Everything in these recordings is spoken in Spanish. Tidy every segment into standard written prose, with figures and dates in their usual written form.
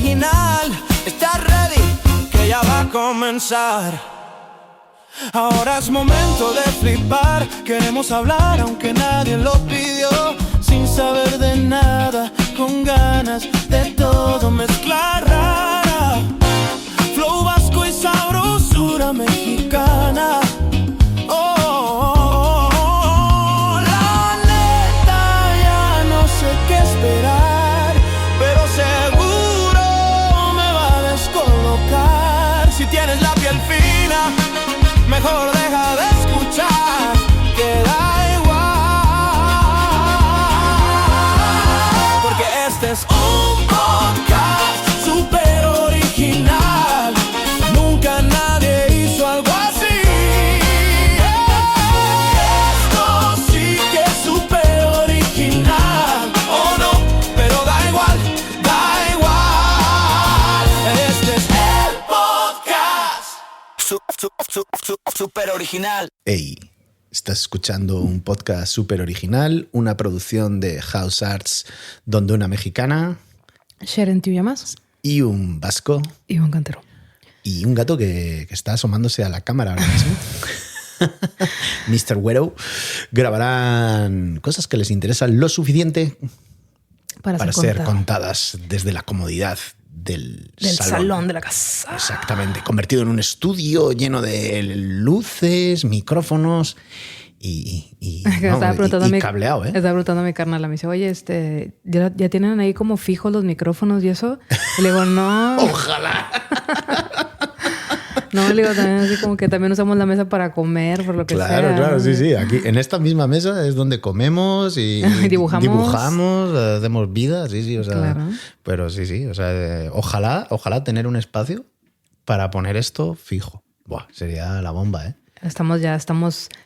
original. ¿Estás ready? Que ya va a comenzar. Ahora es momento de flipar. Queremos hablar aunque nadie lo pidió, sin saber de nada, con ganas de todo mezclar rara. Flow vasco y sabrosura mexicana. La neta ya no sé qué esperar, pero seguro me va a descolocar. Si tienes la piel fina, mejor deja de escuchar, que da igual, porque este es un podcast súper original. Nunca nadie hizo algo así. Esto sí que es súper original. Oh no, pero da igual, da igual. Este es el podcast súper original. Hey, estás escuchando un podcast súper original, una producción de House Arts, donde una mexicana, Sharon Tiuyamas y un vasco, Iván Cantero, y un gato que está asomándose a la cámara ahora mismo, Mr. Güero, grabarán cosas que les interesan lo suficiente para ser contadas desde la comodidad del salón de la casa. Exactamente, convertido en un estudio lleno de luces, micrófonos y cableado, ¿eh? Estaba preguntando a mi carnal, me dice, oye, ¿ya tienen ahí como fijos los micrófonos y eso? Y le digo, no. ¡Ojalá! No, le digo, también así como que también usamos la mesa para comer, por lo que sea. Claro, sí. Aquí en esta misma mesa es donde comemos y dibujamos, hacemos vida, sí, o sea. Claro. Pero sí, o sea, ojalá tener un espacio para poner esto fijo. Buah, sería la bomba, ¿eh? Estamos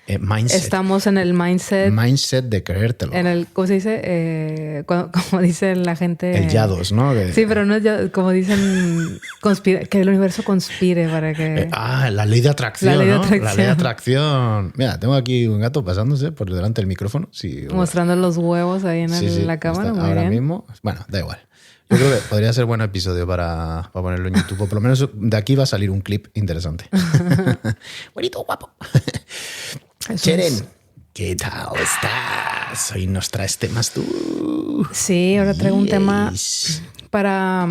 mindset. Estamos en el mindset de creértelo. En el, ¿cómo se dice? Como dice la gente. El yados, ¿no? Sí, pero no es yados, como dicen, que el universo conspire para que. La ley de atracción. La ley de atracción. Mira, tengo aquí un gato pasándose por delante del micrófono. Sí, mostrando los huevos ahí en la cámara. Ahora mismo. Bueno, da igual. Yo creo que podría ser buen episodio para ponerlo en YouTube. O por lo menos de aquí va a salir un clip interesante. Bonito, guapo. Cheren, ¿qué tal estás? Hoy nos traes temas tú. Sí, ahora traigo un tema para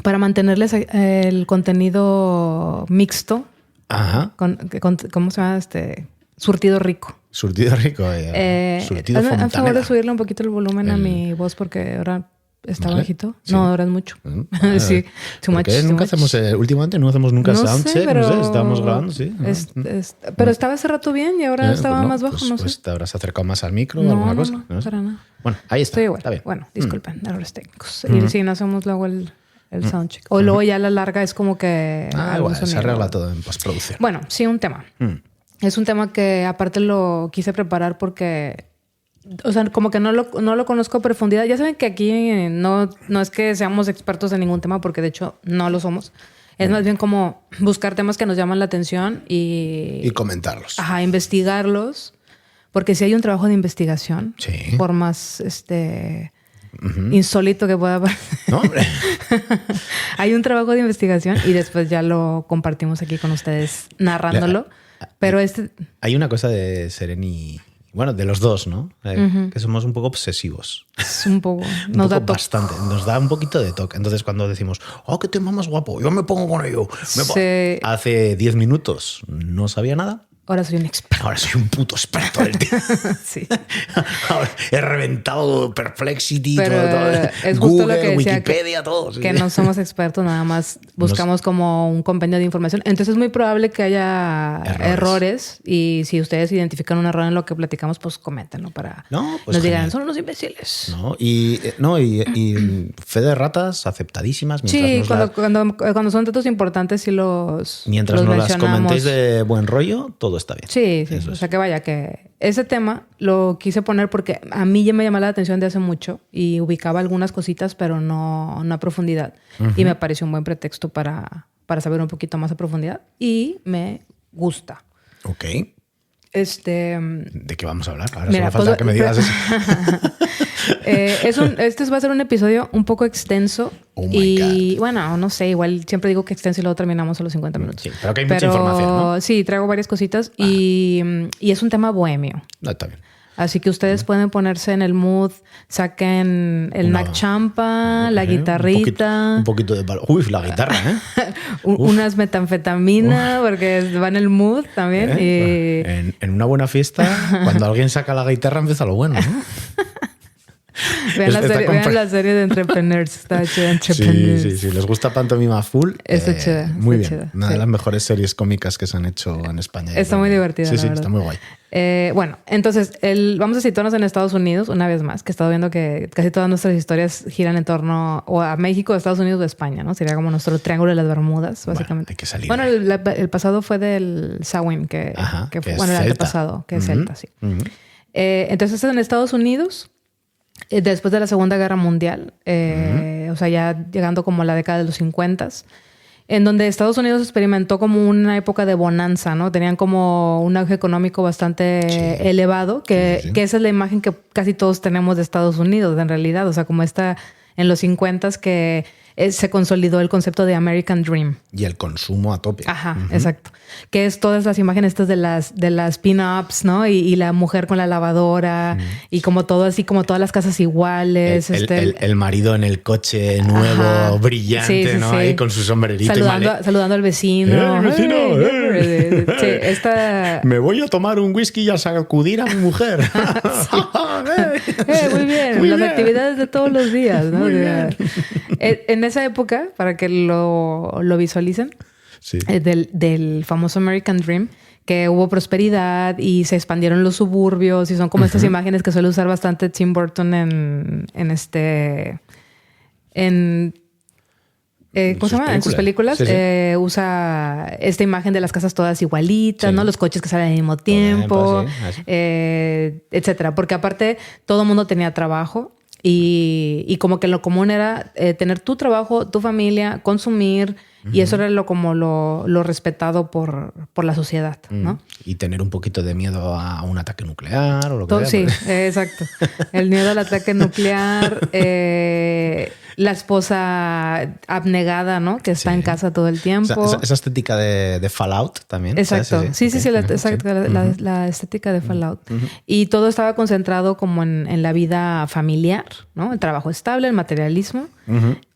mantenerles el contenido mixto. Ajá. ¿Cómo se llama? Surtido rico. Surtido rico. Surtido Fontaneda. A favor de subirle un poquito el volumen a mi voz porque ahora... ¿Está bajito? Sí. No, ahora es mucho. Sí, too much. Nunca hacemos, últimamente no hacemos nunca soundcheck, pero... no sé, estábamos grabando, sí. Pero estaba hace rato bien y ahora estaba más bajo, no sé. Pues te habrás acercado más al micro o alguna cosa. No, para nada. Bueno, ahí está. Está bien. Bueno, disculpen, errores técnicos. Y si no hacemos luego el soundcheck. O luego ya a la larga es como que... Igual, se arregla todo en postproducción. Bueno, sí, un tema. Es un tema que aparte lo quise preparar porque... O sea, como que no lo conozco a profundidad. Ya saben que aquí no es que seamos expertos en ningún tema, porque de hecho no lo somos. Es más bien como buscar temas que nos llaman la atención y comentarlos. Ajá, investigarlos. Porque si hay un trabajo de investigación, sí, por más insólito que pueda parecer. No, hombre. Hay un trabajo de investigación y después ya lo compartimos aquí con ustedes narrándolo. Pero hay una cosa de Sereni... Bueno, de los dos, ¿no? Que somos un poco obsesivos. Un poco. Nos da bastante. Nos da un poquito de toque. Entonces, cuando decimos, ¡oh, qué tema más guapo! Yo me pongo con ello. Hace 10 minutos no sabía nada. Ahora soy un experto. Ahora soy un puto experto del tema. Sí. Ahora he reventado Perplexity, pero todo. Es Google, justo lo que decía, Wikipedia, todo. Que no somos expertos, nada más buscamos como un compendio de información. Entonces es muy probable que haya errores. Y si ustedes identifican un error en lo que platicamos, pues coméntenlo para nos digan, son unos imbéciles. Y fe de ratas aceptadísimas. Sí, cuando son datos importantes sí mientras no las comentéis de buen rollo, todo está bien. Sí. O sea, que vaya, que ese tema lo quise poner porque a mí ya me llamó la atención de hace mucho y ubicaba algunas cositas, pero no a profundidad. Y me pareció un buen pretexto para saber un poquito más a profundidad. Y me gusta. Ok. ¿De qué vamos a hablar? Ahora solo falta que me digas eso. Este va a ser un episodio un poco extenso. Oh my God. Bueno, no sé, igual siempre digo que extenso y luego terminamos a los 50 minutos. Sí, pero que hay mucha información, ¿no? Sí, traigo varias cositas y es un tema bohemio. No, está bien. Así que ustedes pueden ponerse en el mood, saquen el Nac Champa, la guitarrita. Un poquito de palo. Uy, la guitarra, ¿eh? Unas metanfetamina, porque va en el mood también. En una buena fiesta, cuando alguien saca la guitarra, empieza lo bueno, ¿no? Vean la serie de Entrepreneurs. Está chida, Entrepreneurs. Sí. Si les gusta Pantomima Full, está chida. Muy está bien. chida, Una de las mejores series cómicas que se han hecho en España. Está muy divertida, Sí, está muy guay. Bueno, entonces vamos a situarnos en Estados Unidos una vez más, que he estado viendo que casi todas nuestras historias giran en torno o a México, Estados Unidos o España, ¿no? Sería como nuestro triángulo de las Bermudas, básicamente. Bueno, hay que salir. Bueno, el pasado fue del Samhain, que fue, bueno, el antepasado, que es celta, sí. Entonces, en Estados Unidos, después de la Segunda Guerra Mundial, o sea, ya llegando como a la década de los 50s, en donde Estados Unidos experimentó como una época de bonanza, ¿no? Tenían como un auge económico bastante elevado, que esa es la imagen que casi todos tenemos de Estados Unidos, en realidad. O sea, como está en los 50s que se consolidó el concepto de American Dream. Y el consumo a tope. Ajá, exacto. Que es todas las imágenes estas de las pin-ups, ¿no? Y la mujer con la lavadora y como todo así, como todas las casas iguales. El marido en el coche nuevo, brillante, ¿no? Ahí con su sombrerito. Saludando al vecino. Vecino, Me voy a tomar un whisky y a sacudir a mi mujer. Muy bien. Las actividades de todos los días, ¿no? Muy bien. En esa época, para que lo visualicen, del famoso American Dream, que hubo prosperidad y se expandieron los suburbios y son como estas imágenes que suele usar bastante Tim Burton ¿cómo se llama? En sus películas. Usa esta imagen de las casas todas igualitas, ¿no? Los coches que salen al mismo tiempo, etcétera. Porque aparte todo el mundo tenía trabajo. Y como que lo común era tener tu trabajo, tu familia, consumir, y eso era lo respetado por la sociedad, ¿no? Y tener un poquito de miedo a un ataque nuclear o lo que Sí, sea. exacto. El miedo al ataque nuclear, la esposa abnegada, ¿no? Que está en casa todo el tiempo. O sea, esa estética de Fallout también. Exacto. Sí, la estética de Fallout. Y todo estaba concentrado como en la vida familiar, ¿no? El trabajo estable, el materialismo.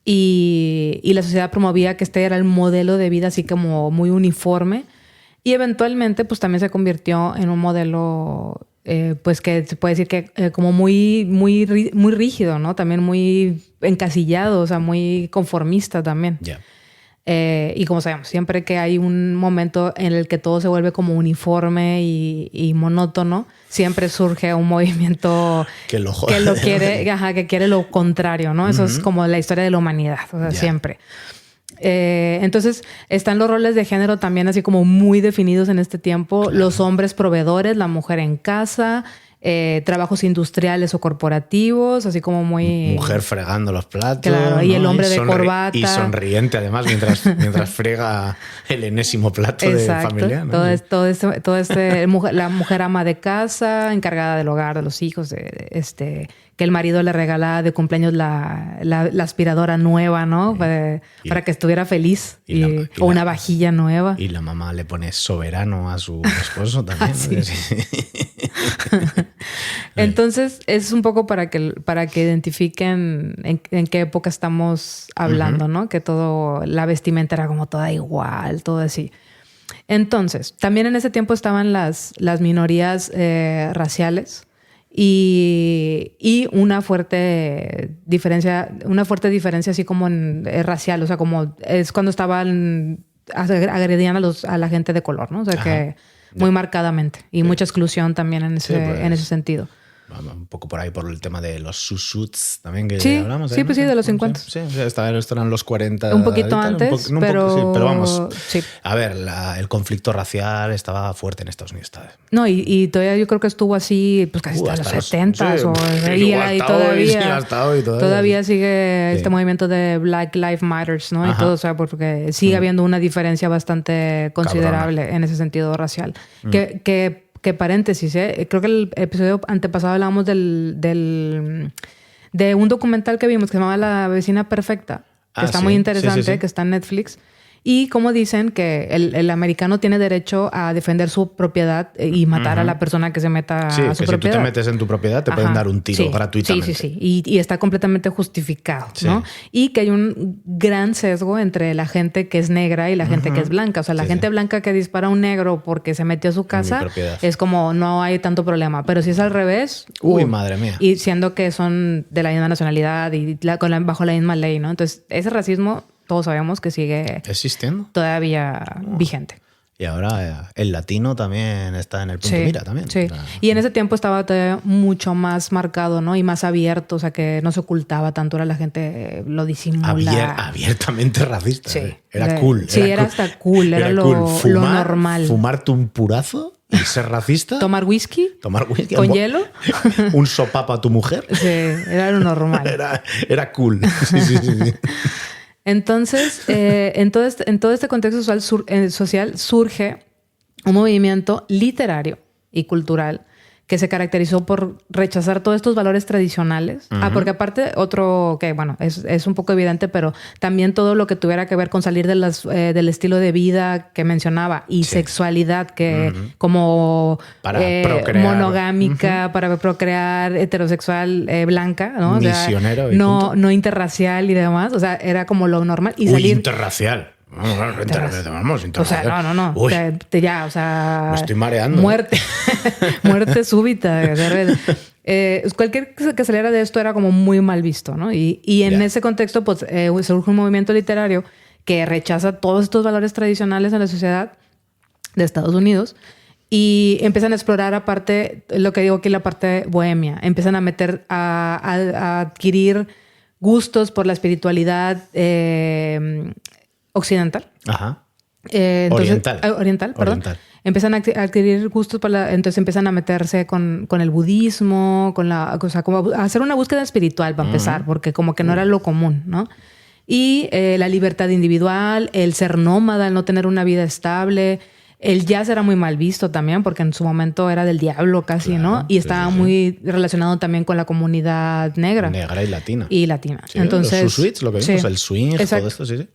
Y la sociedad promovía que este era el modelo de vida así como muy uniforme. Y eventualmente pues también se convirtió en un modelo pues que se puede decir que como muy rígido, ¿no? También muy encasillado, o sea, muy conformista también. Y como sabemos, siempre que hay un momento en el que todo se vuelve como uniforme y monótono, siempre surge un movimiento que lo quiere, que quiere lo contrario, ¿no? Eso es como la historia de la humanidad, o sea, siempre. Entonces están los roles de género también así como muy definidos en este tiempo. Claro. Los hombres proveedores, la mujer en casa, trabajos industriales o corporativos, así como muy... Mujer fregando los platos. Claro, ¿no? Y el hombre de corbata. Y sonriente además mientras frega el enésimo plato. Exacto. De familia, ¿no? La mujer ama de casa, encargada del hogar, de los hijos, que el marido le regala de cumpleaños la aspiradora nueva, ¿no? Para que estuviera feliz. O una vajilla nueva. Y la mamá le pone soberano a su esposo también. Entonces, es un poco para que identifiquen en qué época estamos hablando, ¿no? Que la vestimenta era como toda igual, todo así. Entonces, también en ese tiempo estaban las minorías raciales. Y una fuerte diferencia así como racial, o sea, como es cuando estaban agredían a la gente de color, ¿no? O sea, que muy marcadamente y mucha exclusión también en ese sentido. Un poco por ahí por el tema de los suits también que hablamos. Sí, pues sí, de los 50. Sí, esto eran los 40. Un poquito antes, pero vamos. Sí. A ver, el conflicto racial estaba fuerte en Estados Unidos. No, y todavía yo creo que estuvo así pues casi hasta los 70 todavía sigue este movimiento de Black Lives Matters, ¿no? Y todo, o sea, porque sigue habiendo una diferencia bastante considerable en ese sentido racial. Que paréntesis, creo que el episodio antepasado hablábamos del de un documental que vimos que se llamaba La vecina perfecta, que está muy interesante, que está en Netflix. Y como dicen que el americano tiene derecho a defender su propiedad y matar a la persona que se meta a su propiedad. Sí, si tú te metes en tu propiedad te pueden dar un tiro gratuitamente. Sí. Y está completamente justificado, ¿no? Y que hay un gran sesgo entre la gente que es negra y la gente que es blanca. O sea, la gente blanca que dispara a un negro porque se metió a su casa es como no hay tanto problema. Pero si es al revés... Uy, madre mía. Y siendo que son de la misma nacionalidad y bajo la misma ley, ¿no? Entonces, ese racismo... Todos sabemos que sigue existiendo, todavía vigente. Y ahora el latino también está en el punto mira también. Sí. Y en ese tiempo estaba todavía mucho más marcado, ¿no? Y más abierto, o sea, que no se ocultaba tanto, era la gente lo disimula. Abiertamente racista. Sí. Era cool. Sí, era hasta cool, era lo normal. Fumarte un purazo y ser racista. Tomar whisky. Con hielo. Un sopapo a tu mujer. Sí, era lo normal. Era cool. Sí. Entonces, en todo este contexto social surge un movimiento literario y cultural que se caracterizó por rechazar todos estos valores tradicionales. Porque aparte, otro que, bueno, es un poco evidente, pero también todo lo que tuviera que ver con salir del estilo de vida que mencionaba y sexualidad que como para procrear. Monogámica, para procrear, heterosexual, blanca, ¿no? Misionero. O sea, no interracial y demás. O sea, era como lo normal. Y salir... interracial. Vamos, o sea, no. Uy, o sea... Me estoy mareando. Muerte súbita. Cualquier que saliera de esto era como muy mal visto, ¿no? Y en ese contexto, pues, surge un movimiento literario que rechaza todos estos valores tradicionales en la sociedad de Estados Unidos y empiezan a explorar, aparte, lo que digo aquí, la parte bohemia. Empiezan a adquirir gustos por la espiritualidad occidental. Ajá. Entonces, oriental, perdón. Empiezan a adquirir gustos entonces empiezan a meterse con el budismo, o sea, como a hacer una búsqueda espiritual para empezar, porque como que no era lo común, ¿no? Y la libertad individual, el ser nómada, el no tener una vida estable. El jazz era muy mal visto también, porque en su momento era del diablo casi, ¿no? Y estaba muy relacionado también con la comunidad negra. Negra y latina. Sí, entonces, los suites, lo que vimos, el swing, todo esto, sí.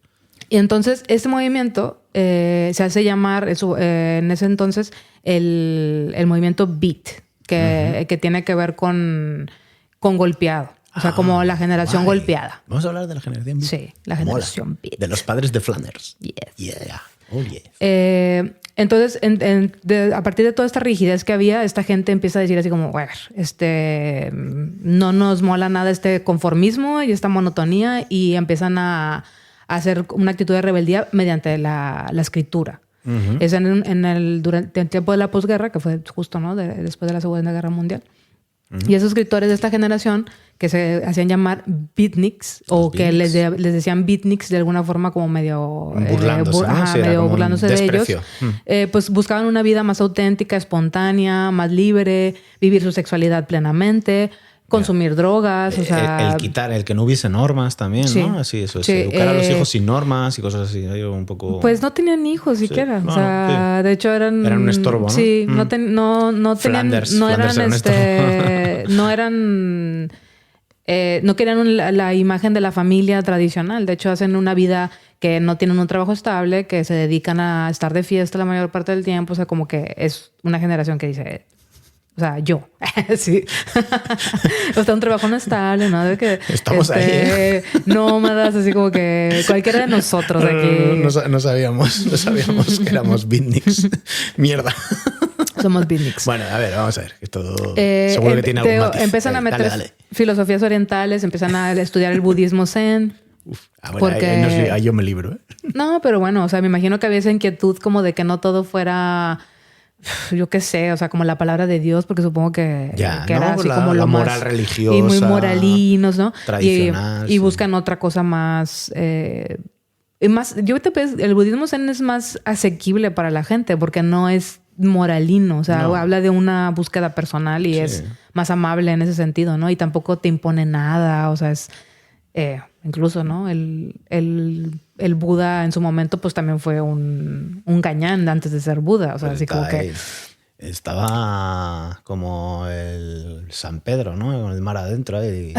Y entonces este movimiento se hace llamar en ese entonces el movimiento beat, que tiene que ver con golpeado. O sea, como la generación golpeada. Vamos a hablar de la generación beat. Sí, la generación beat. De los padres de Flanders. Yes. Yeah. Oh, yes. Entonces, a partir de toda esta rigidez que había, esta gente empieza a decir así como, bueno, no nos mola nada este conformismo y esta monotonía, y empiezan a hacer una actitud de rebeldía mediante la escritura. Es durante el tiempo de la posguerra, que fue justo, ¿no? Después de la Segunda Guerra Mundial. Y esos escritores de esta generación que se hacían llamar beatniks, o que les decían beatniks de alguna forma como medio burlándose de ellos, pues buscaban una vida más auténtica, espontánea, más libre, vivir su sexualidad plenamente, consumir drogas, o sea... El que no hubiese normas también, ¿no? Así, eso es. Educar a los hijos sin normas y cosas así. Un poco... Pues no tenían hijos siquiera. O sea, de hecho eran un estorbo, ¿no? Sí, no tenían... No querían la imagen de la familia tradicional. De hecho, hacen una vida que no tienen un trabajo estable, que se dedican a estar de fiesta la mayor parte del tiempo. O sea, como que es una generación que dice... O sea, yo. Sí. O sea, un trabajo no estable, ¿no? De que, estamos ahí. Nómadas, así como que cualquiera de nosotros aquí. No sabíamos que éramos beatniks. Mierda. Somos beatniks. Bueno, a ver, vamos a ver. Seguro que tiene algún matiz. Empiezan a meter filosofías orientales, empiezan a estudiar el budismo zen. Bueno, porque... ahí yo me libro, ¿eh? No, pero bueno, o sea, me imagino que había esa inquietud como de que no todo fuera... Yo qué sé, o sea, como la palabra de Dios, porque supongo que era así como lo más... moral religiosa. Y muy moralinos, ¿no? Tradicional. Y buscan otra cosa más... el budismo zen es más asequible para la gente porque no es moralino. O sea, habla de una búsqueda personal y es más amable en ese sentido, ¿no? Y tampoco te impone nada. O sea, es... incluso, ¿no? El Buda en su momento pues también fue un gañán antes de ser Buda. O sea, así como que... Estaba como el San Pedro, ¿no? Con el mar adentro ahí,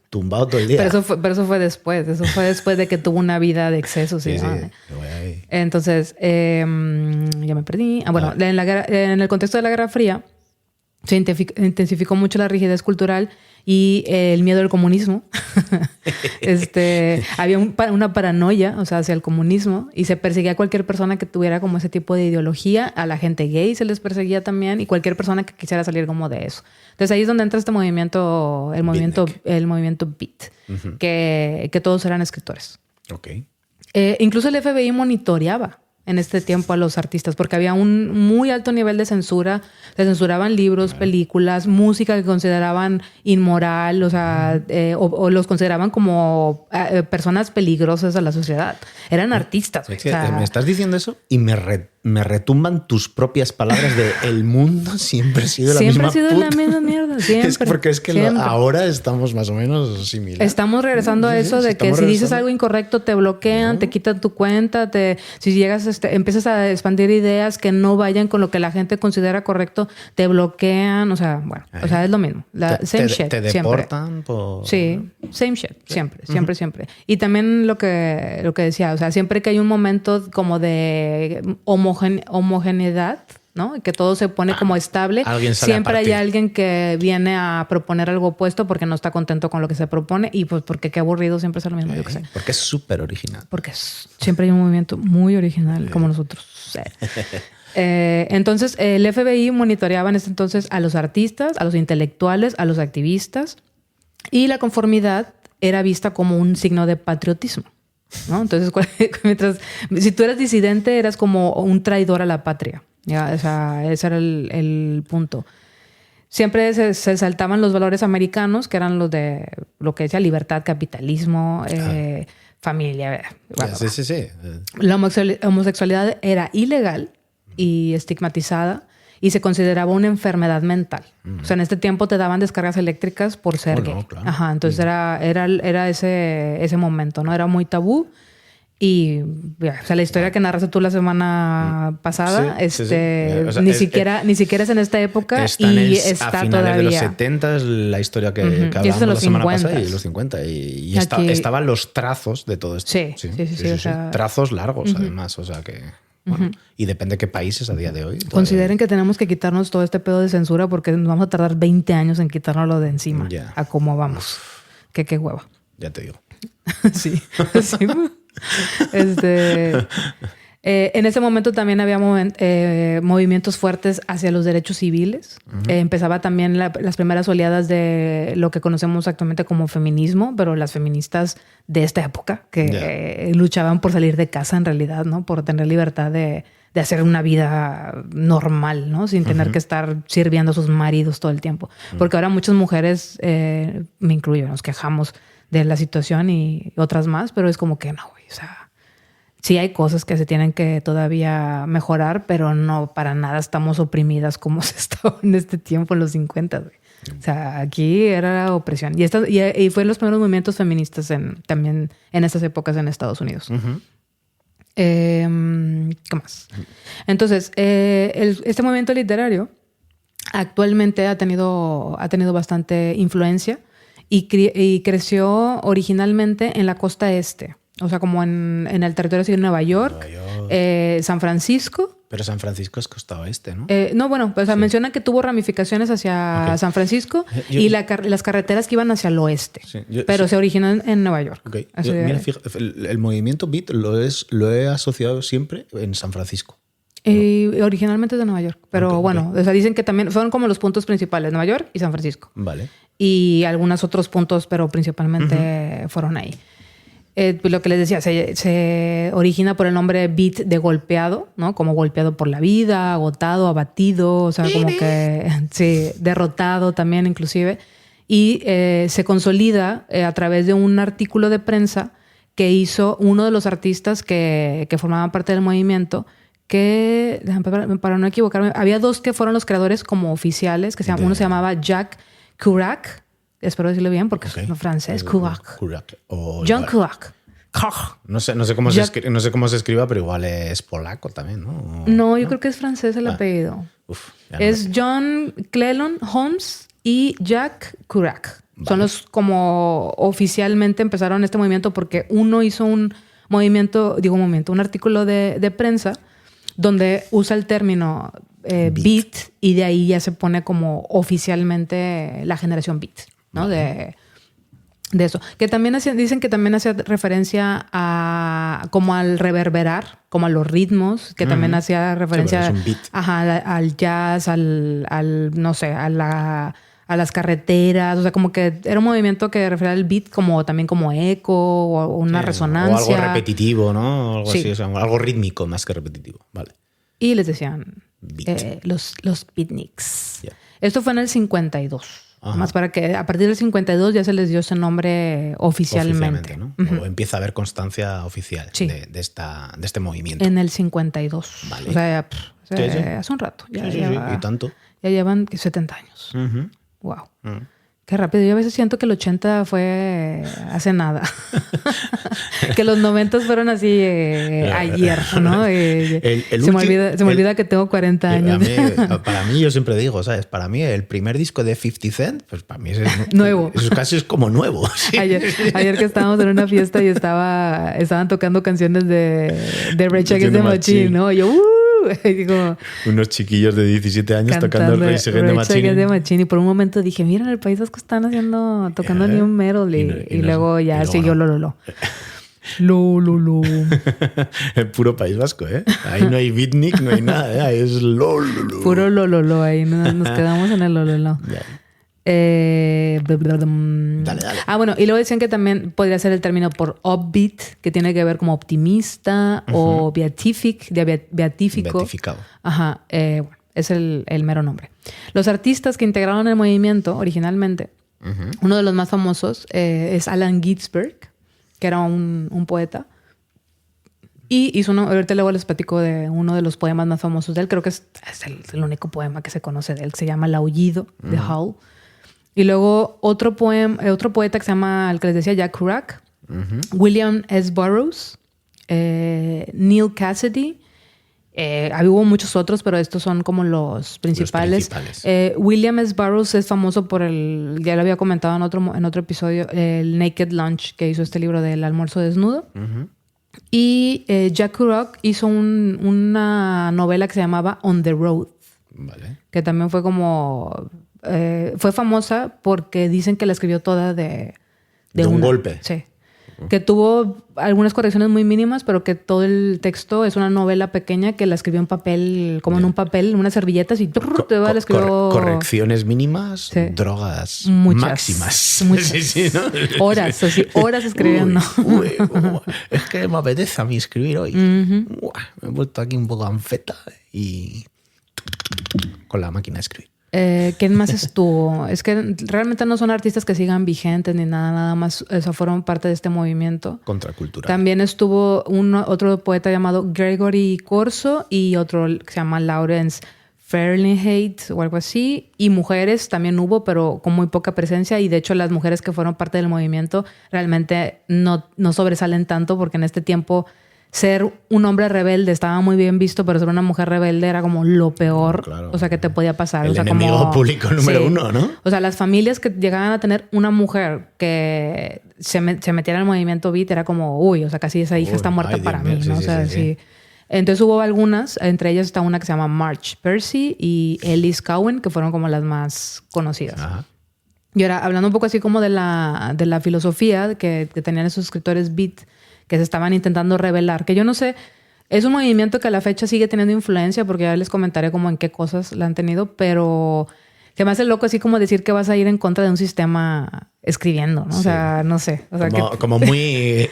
tumbado todo el día. Pero eso fue después. Eso fue después de que tuvo una vida de excesos. Sí, ¿no? sí. Entonces, ya me perdí. Bueno, en el contexto de la Guerra Fría se intensificó mucho la rigidez cultural y el miedo al comunismo. Había una paranoia, o sea, hacia el comunismo, y se perseguía a cualquier persona que tuviera como ese tipo de ideología. A la gente gay se les perseguía también, y cualquier persona que quisiera salir como de eso. Entonces ahí es donde entra este movimiento, el movimiento Beat, que todos eran escritores. Ok. Incluso el FBI monitoreaba en este tiempo a los artistas, porque había un muy alto nivel de censura. Se censuraban libros, películas, música que consideraban inmoral, o sea, o los consideraban como personas peligrosas a la sociedad. Eran artistas. Es que me estás diciendo eso y me retumban tus propias palabras de el mundo siempre ha sido la misma Siempre ha sido la misma mierda, siempre. Porque es que ahora estamos más o menos similares. Estamos regresando a eso de que si dices algo incorrecto te bloquean, te quitan tu cuenta, si llegas, empiezas a expandir ideas que no vayan con lo que la gente considera correcto, te bloquean, o sea, bueno, o sea, es lo mismo. Te deportan por... Sí, same shit, siempre. Y también lo que decía, o sea, siempre que hay un momento como de homogeneidad, ¿no? Que todo se pone como estable. Siempre hay alguien que viene a proponer algo opuesto porque no está contento con lo que se propone y pues porque qué aburrido siempre es lo mismo. Yo qué sé. Porque es súper original. Porque siempre hay un movimiento muy original como nosotros. Entonces, el FBI monitoreaba en ese entonces a los artistas, a los intelectuales, a los activistas, y la conformidad era vista como un signo de patriotismo, ¿no? Entonces, si tú eras disidente, eras como un traidor a la patria. ¿Ya? O sea, ese era el punto. Siempre se saltaban los valores americanos, que eran los de lo que decía libertad, capitalismo, familia. Bueno, sí. La homosexualidad era ilegal y estigmatizada y se consideraba una enfermedad mental. O sea, en este tiempo te daban descargas eléctricas por ser gay. No, claro. Ajá, entonces era ese momento, ¿no? Era muy tabú. Y o sea, la historia que narraste tú la semana pasada, O sea, ni siquiera es en esta época y está todavía. A finales de los 70 es la historia que hablábamos la semana pasada, y los 50. Y estaban los trazos de todo esto. Sí. O sea, trazos largos, además. O sea que... Bueno, y depende de qué países a día de hoy. Consideren que tenemos que quitarnos todo este pedo de censura porque nos vamos a tardar 20 años en quitárnoslo de encima. A cómo vamos. Qué hueva. Ya te digo. Sí. En ese momento también había movimientos fuertes hacia los derechos civiles. Empezaba también las primeras oleadas de lo que conocemos actualmente como feminismo, pero las feministas de esta época que luchaban por salir de casa en realidad, ¿no? Por tener libertad de hacer una vida normal, ¿no? Sin tener que estar sirviendo a sus maridos todo el tiempo. Porque ahora muchas mujeres, me incluyo, nos quejamos de la situación y otras más, pero es como que no, güey, o sea, sí hay cosas que se tienen que todavía mejorar, pero no para nada estamos oprimidas como se estaba en este tiempo, en los 50, güey. O sea, aquí era la opresión. Y fue los primeros movimientos feministas también en estas épocas en Estados Unidos. ¿Qué más? Entonces, este movimiento literario actualmente ha tenido bastante influencia y creció originalmente en la costa este. O sea, como en el territorio de Nueva York. San Francisco. Pero San Francisco es costa oeste, ¿no? No, bueno, pues menciona que tuvo ramificaciones hacia San Francisco y las carreteras que iban hacia el oeste. Sí, pero se originó en Nueva York. Okay. Mira, fíjate, el movimiento beat lo he asociado siempre en San Francisco. Originalmente es de Nueva York. Pero bueno, o sea, dicen que también fueron como los puntos principales, Nueva York y San Francisco. Vale. Y algunos otros puntos, pero principalmente fueron ahí. Lo que les decía, se origina por el nombre beat de golpeado, ¿no? Como golpeado por la vida, agotado, abatido, o sea, como que sí, derrotado también inclusive. Y se consolida a través de un artículo de prensa que hizo uno de los artistas que formaban parte del movimiento, que, para no equivocarme, había dos que fueron los creadores como oficiales, uno se llamaba Jacques Kerouac. Espero decirlo bien porque es francés. Kerouac. Kerouac. John Kerouac. No sé cómo se escriba, pero igual es polaco también, ¿no? No, yo creo que es francés el apellido. Es John Cleland Holmes y Jack Kerouac. Vale. Son los como oficialmente empezaron este movimiento porque uno hizo un artículo de prensa donde usa el término beat y de ahí ya se pone como oficialmente la generación beat, ¿no? Vale. De eso. Que también dicen que también hacía referencia a como al reverberar, como a los ritmos, que también hacía referencia al jazz, al no sé, a las carreteras. O sea, como que era un movimiento que refería al beat como también como eco o una resonancia. O algo repetitivo, ¿no? Algo así, o sea, algo rítmico más que repetitivo. Vale. Y les decían los beatniks. Yeah. Esto fue en el 52. Ajá. Más para que a partir del 52 ya se les dio ese nombre oficialmente, ¿no? O empieza a haber constancia oficial de este movimiento. En el 52. Vale. O sea, hace un rato. Y tanto. Ya llevan 70 años. Wow. Qué rápido. Yo a veces siento que el 80 fue hace nada. Que los 90 fueron así ayer, ¿no? Se me olvida que tengo 40 años. Para mí, yo siempre digo, ¿sabes? Para mí el primer disco de 50 Cent, pues para mí es nuevo. Eso casi es como nuevo. ¿Sí? Ayer que estábamos en una fiesta y estaban tocando canciones de Rage Against the Machine, ¿no? Y yo, digo, unos chiquillos de 17 años tocando Rage Against the Machine. Y por un momento dije, mira, en el País Vasco están tocando New Metal. Y luego ya siguió Lo. El puro País Vasco, ¿eh? Ahí no hay beatnik, no hay nada, ¿eh? Ahí es Lo. Puro Lo. Ahí nos quedamos en el Lo. Dale. Bueno, y luego decían que también podría ser el término por upbeat, que tiene que ver como optimista o beatificado. Beatificado. Ajá, es el mero nombre. Los artistas que integraron el movimiento originalmente, uno de los más famosos es Allen Ginsberg, que era un poeta. Y hizo ahorita luego les platico de uno de los poemas más famosos de él. Creo que es el único poema que se conoce de él, que se llama El Aullido, de Howl. Y luego otro poeta que se llama, el que les decía, Jack Kerouac, William S. Burroughs, Neil Cassidy. Hubo muchos otros, pero estos son como los principales. William S. Burroughs es famoso por ya lo había comentado en otro episodio, el Naked Lunch, que hizo este libro del almuerzo desnudo. Y Jack Kerouac hizo una novela que se llamaba On the Road. Vale. Que también fue como... fue famosa porque dicen que la escribió toda de un golpe. Sí. Que tuvo algunas correcciones muy mínimas, pero que todo el texto es una novela pequeña que la escribió en papel, como en un papel, en unas servilletas y la escribió... Correcciones mínimas, sí. Drogas máximas. Muchas. Sí, ¿no? Horas escribiendo. Es que me apetece a mí escribir hoy. Me he vuelto aquí un poco anfeta y con la máquina de escribir. ¿Quién más estuvo? Es que realmente no son artistas que sigan vigentes ni nada más. Fueron parte de este movimiento. Contracultural. También estuvo otro poeta llamado Gregory Corso y otro que se llama Lawrence Fahrenheit o algo así. Y mujeres también hubo, pero con muy poca presencia. Y de hecho las mujeres que fueron parte del movimiento realmente no sobresalen tanto porque en este tiempo... Ser un hombre rebelde estaba muy bien visto, pero ser una mujer rebelde era como lo peor, claro. O sea, que te podía pasar. El enemigo público número uno, ¿no? O sea, las familias que llegaban a tener una mujer que se metiera en el movimiento beat era como, uy, o sea, casi esa hija está muerta para mí, ¿no? Sí. Entonces hubo algunas, entre ellas está una que se llama Marge Percy y Ellis Cowan, que fueron como las más conocidas. Ajá. Y ahora, hablando un poco así como de la filosofía que tenían esos escritores beat, que se estaban intentando revelar, que yo no sé, es un movimiento que a la fecha sigue teniendo influencia, porque ya les comentaré como en qué cosas la han tenido, pero que me hace loco así como decir que vas a ir en contra de un sistema escribiendo, ¿no? Sí. O sea, no sé. O sea, como muy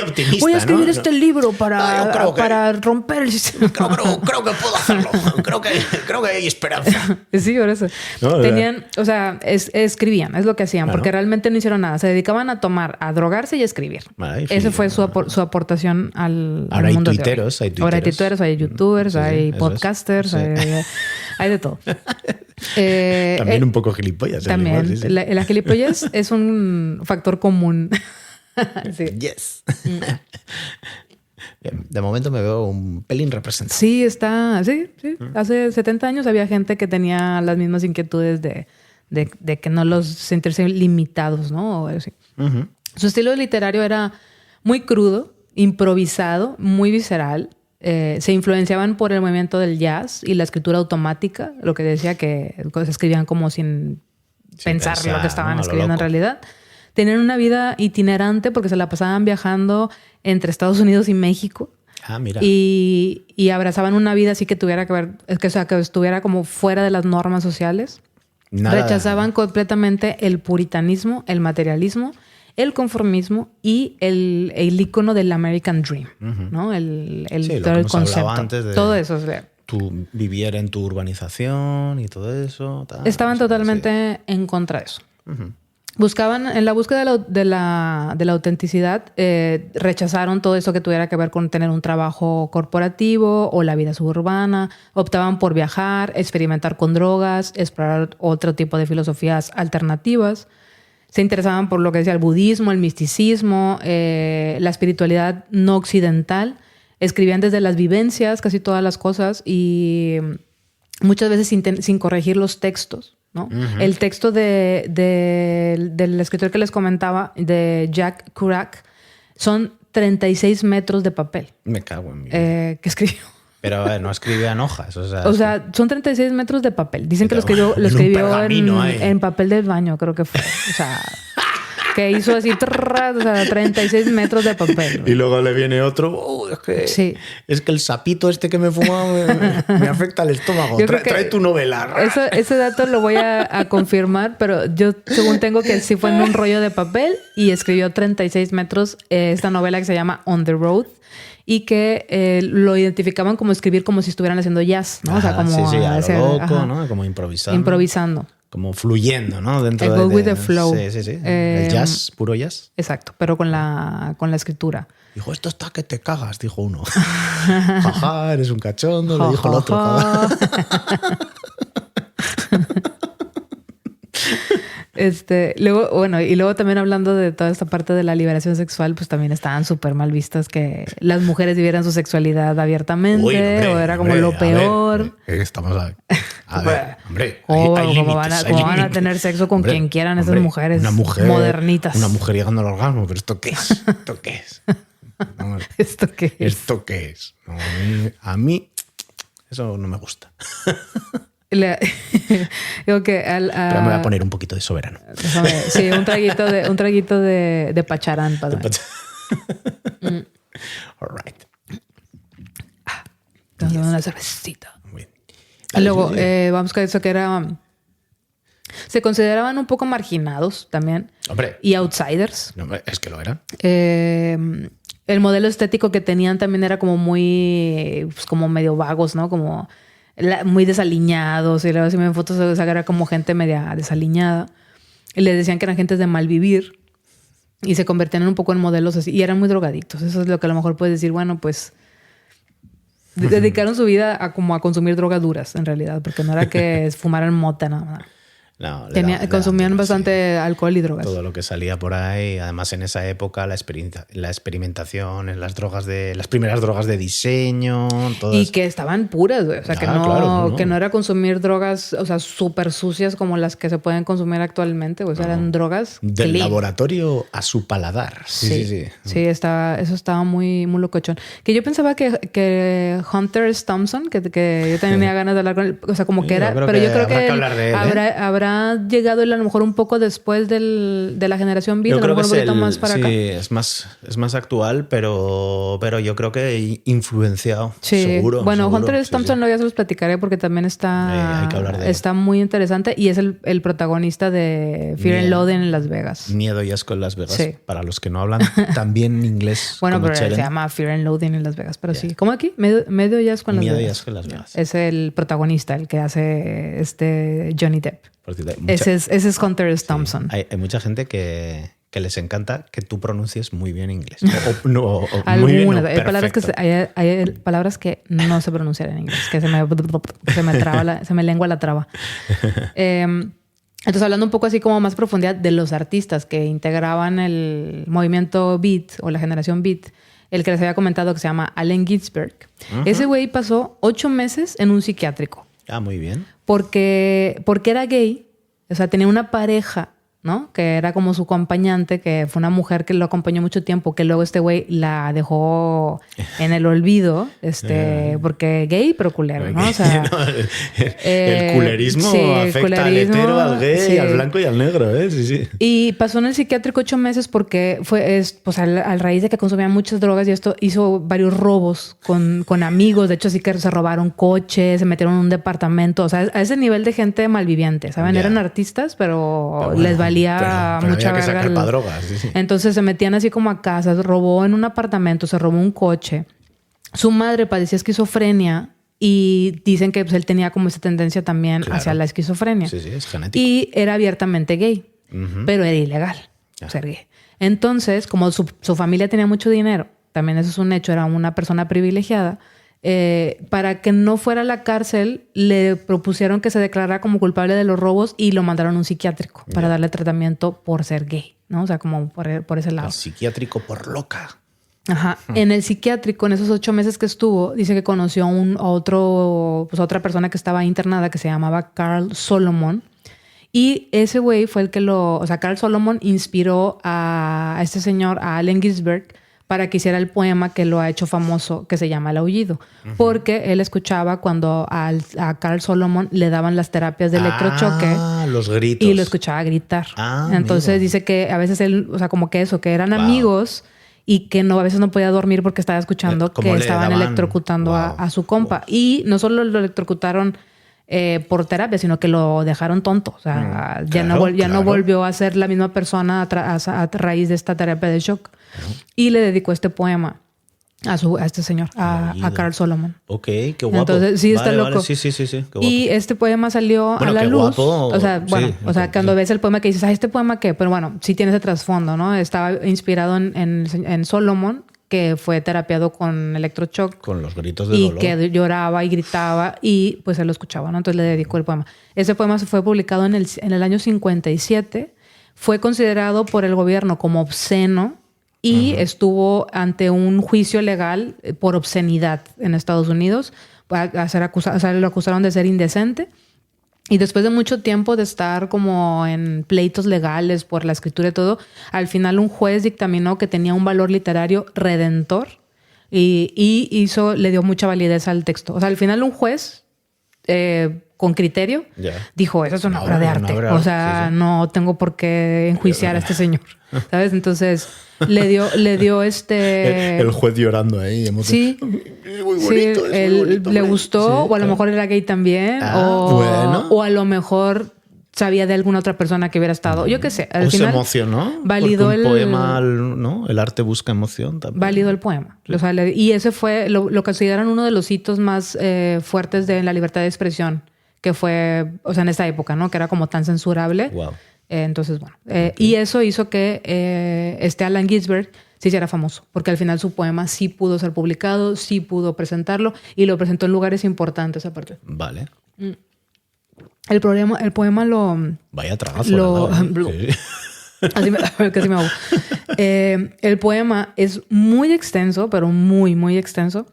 optimista. Voy a escribir este libro para romper el sistema. Creo que puedo hacerlo. Creo que hay esperanza. Sí, por eso. No, escribían, es lo que hacían, porque realmente no hicieron nada. Se dedicaban a drogarse y a escribir. Esa fue su aportación al mundo. Ahora hay tuiteros, hay youtubers, hay podcasters, hay de todo. También un poco gilipollas. También. La gilipollez es un factor común Sí. Yes. Bien, de momento me veo un pelín representado. Sí, está... Sí. Hace 70 años había gente que tenía las mismas inquietudes de que no los sentirse limitados, ¿no? O así. Uh-huh. Su estilo literario era muy crudo, improvisado, muy visceral. Se influenciaban por el movimiento del jazz y la escritura automática, lo que decía que se escribían como sin pensar lo que estaban escribiendo en realidad. Tenían una vida itinerante porque se la pasaban viajando entre Estados Unidos y México. Ah, mira. Y abrazaban una vida así que tuviera que ver, que estuviera como fuera de las normas sociales. Nada. Rechazaban completamente el puritanismo, el materialismo, el conformismo y el ícono del American Dream, ¿no? Sí, todo el concepto. Antes de todo eso. O sea, tú vivir en tu urbanización y todo eso. Estaban totalmente en contra de eso. Uh-huh. Buscaban, en la búsqueda de la autenticidad, rechazaron todo eso que tuviera que ver con tener un trabajo corporativo o la vida suburbana. Optaban por viajar, experimentar con drogas, explorar otro tipo de filosofías alternativas. Se interesaban por lo que decía el budismo, el misticismo, la espiritualidad no occidental. Escribían desde las vivencias casi todas las cosas y muchas veces sin corregir los textos, ¿no? Uh-huh. El texto del escritor que les comentaba, de Jack Kerouac, son 36 metros de papel. Me cago en mí. Que escribió. Pero no escribía en hojas. O sea, son 36 metros de papel. Dicen que lo escribió en papel del baño, creo que fue. O sea, que hizo así, o sea, 36 metros de papel. Y luego le viene otro. Es que el sapito este que me he fumado me afecta al estómago. Trae tu novela. Ese dato lo voy a confirmar, pero yo según tengo que sí fue en un rollo de papel y escribió 36 metros esta novela que se llama On the Road. Y que lo identificaban como escribir como si estuvieran haciendo jazz, ¿no? Ajá, o sea, como... Sí, a lo loco, ¿no? Como improvisando. Improvisando. Como fluyendo, ¿no? Dentro go with the flow. Sí. El jazz, puro jazz. Exacto, pero con la escritura. Dijo, esto está que te cagas, dijo uno. Jaja, eres un cachondo, le dijo el otro. Luego también hablando de toda esta parte de la liberación sexual, pues también estaban súper mal vistas que las mujeres vivieran su sexualidad abiertamente. O era como lo peor. Estamos a ver, hombre. ¿Cómo van a tener sexo con quien quieran esas mujeres modernitas? Una mujer llegando al orgasmo, pero ¿esto qué es? ¿Esto qué es? No, ¿Esto qué es? ¿Esto qué es? No, a mí eso no me gusta. Digo que pero me voy a poner un poquito de soberano. Sí, un traguito de pacharán para All right. Una cervecita. Luego, vamos con eso que era... Se consideraban un poco marginados también. Hombre. Y outsiders. No, es que lo eran. El modelo estético que tenían también era como muy... Pues como medio vagos, ¿no? Como... muy desaliñados y luego si me ven fotos o sea, era como gente media desaliñada y les decían que eran gentes de mal vivir y se convertían un poco en modelos así y eran muy drogadictos. Eso es lo que a lo mejor puedes decir, bueno, pues dedicaron su vida a como a consumir drogas duras en realidad, porque no era que fumaran mota nada más. No, consumían bastante alcohol y drogas. Todo lo que salía por ahí. Además, en esa época, la experimentación en las primeras drogas de diseño. Y que estaban puras, güey. O sea, que no era consumir drogas, o sea, súper sucias como las que se pueden consumir actualmente. O sea, eran drogas del clean. Laboratorio a su paladar. Sí. Sí, eso estaba muy, muy locochón. Que yo pensaba que Hunter S. Thompson, que yo también tenía ganas de hablar con él. O sea, como que era... Pero yo creo que habrá llegado él a lo mejor un poco después de la generación Beat, a lo mejor un poquito más para acá. Sí, es más actual, pero yo creo que influenciado, seguro. Bueno, seguro. Hunter S. Thompson ya se los platicaré porque también hay que hablar de está muy interesante y es el protagonista de Fear and Loathing en Las Vegas. Miedo y asco en Las Vegas. Sí. Para los que no hablan también inglés. Bueno, pero se llama Fear and Loathing en Las Vegas, pero sí. ¿Cómo aquí? Medio y asco en Las Vegas. Miedo y asco en Las Vegas. Es el protagonista, el que hace Johnny Depp. Ese es Hunter S. Thompson. Sí. Hay mucha gente que les encanta que tú pronuncies muy bien inglés. Muy bien, hay palabras que no se pronuncian en inglés, que se me lengua la traba. Entonces, hablando un poco así como más profundidad de los artistas que integraban el movimiento Beat o la generación Beat, el que les había comentado que se llama Allen Ginsberg. Ese güey pasó 8 meses en un psiquiátrico. Ah, muy bien. Porque era gay. O sea, tenía una pareja, ¿no? Que era como su acompañante, que fue una mujer que lo acompañó mucho tiempo, que luego este güey la dejó en el olvido, porque gay, pero culero, ¿no? O sea, el culerismo sí, afecta al hetero, al gay, sí. al blanco y al negro, ¿eh? Sí, sí. Y pasó en el psiquiátrico 8 meses porque pues al raíz de que consumía muchas drogas y esto hizo varios robos con amigos. De hecho, sí que se robaron coches, se metieron en un departamento. O sea, a ese nivel de gente malviviente, ¿saben? Ya. Eran artistas, pero Bueno, les valía pero mucha había que verga. sacar para drogas. Sí, sí. Entonces se metían así como a casas, robó en un apartamento, se robó un coche. Su madre padecía esquizofrenia y dicen que pues, él tenía como esa tendencia también hacia la esquizofrenia. Sí, sí, es genético. Y era abiertamente gay, pero era ilegal ser gay. Entonces, como su familia tenía mucho dinero, también eso es un hecho, era una persona privilegiada, para que no fuera a la cárcel, le propusieron que se declarara como culpable de los robos y lo mandaron a un psiquiátrico para darle tratamiento por ser gay, ¿no? O sea, como por ese lado. El psiquiátrico por loca. Ajá. En el psiquiátrico, en esos 8 meses que estuvo, dice que conoció a otra persona que estaba internada que se llamaba Carl Solomon. Y ese güey fue el que Carl Solomon inspiró a este señor, a Allen Ginsberg, para que hiciera el poema que lo ha hecho famoso, que se llama El Aullido. Porque él escuchaba cuando a Carl Solomon le daban las terapias de electrochoque. Ah, los gritos. Y lo escuchaba gritar. Entonces amigo. dice que a veces él, o sea, como que eran amigos y que a veces no podía dormir porque estaba escuchando que estaban electrocutando a su compa. Y no solo lo electrocutaron por terapia, sino que lo dejaron tonto. O sea, ya no volvió a ser la misma persona a raíz de esta terapia de shock. Y le dedicó este poema a este señor, a Carl Solomon. Ok, qué guapo. Entonces, sí, está loco. Vale. Sí, qué guapo. Y este poema salió a la qué luz. Guapo. O sea, bueno, sí, cuando ves el poema que dices, ¿este poema qué? Pero bueno, sí tiene ese trasfondo, ¿no? Estaba inspirado en Solomon, que fue terapiado con electroshock. Con los gritos de y dolor. Que lloraba y gritaba y pues él lo escuchaba, ¿no? Entonces le dedicó el poema. Ese poema se fue publicado en el año 57. Fue considerado por el gobierno como obsceno y estuvo ante un juicio legal por obscenidad en Estados Unidos. Lo acusaron de ser indecente. Y después de mucho tiempo de estar como en pleitos legales por la escritura y todo, al final un juez dictaminó que tenía un valor literario redentor y le dio mucha validez al texto. O sea, al final un juez con criterio dijo, eso es una obra de arte. O sea, no tengo por qué enjuiciar a este señor. ¿Sabes? Entonces le dio el juez llorando ahí. Sí. Muy bonito, le gustó, o a lo mejor era gay también, o a lo mejor sabía de alguna otra persona que hubiera estado. Yo qué sé. Al final, se emocionó. Validó el poema, ¿no? El arte busca emoción también. Validó el poema. Sí. O sea, y ese fue, lo consideran uno de los hitos más fuertes de la libertad de expresión, que fue, o sea, en esta época, ¿no? Que era como tan censurable. Wow. Entonces, bueno. Y eso hizo que Allen Ginsberg se hiciera famoso, porque al final su poema sí pudo ser publicado, sí pudo presentarlo y lo presentó en lugares importantes aparte. Vale. El poema lo... Vaya tragazo. Casi me ahogo. El poema es muy extenso, pero muy, muy extenso.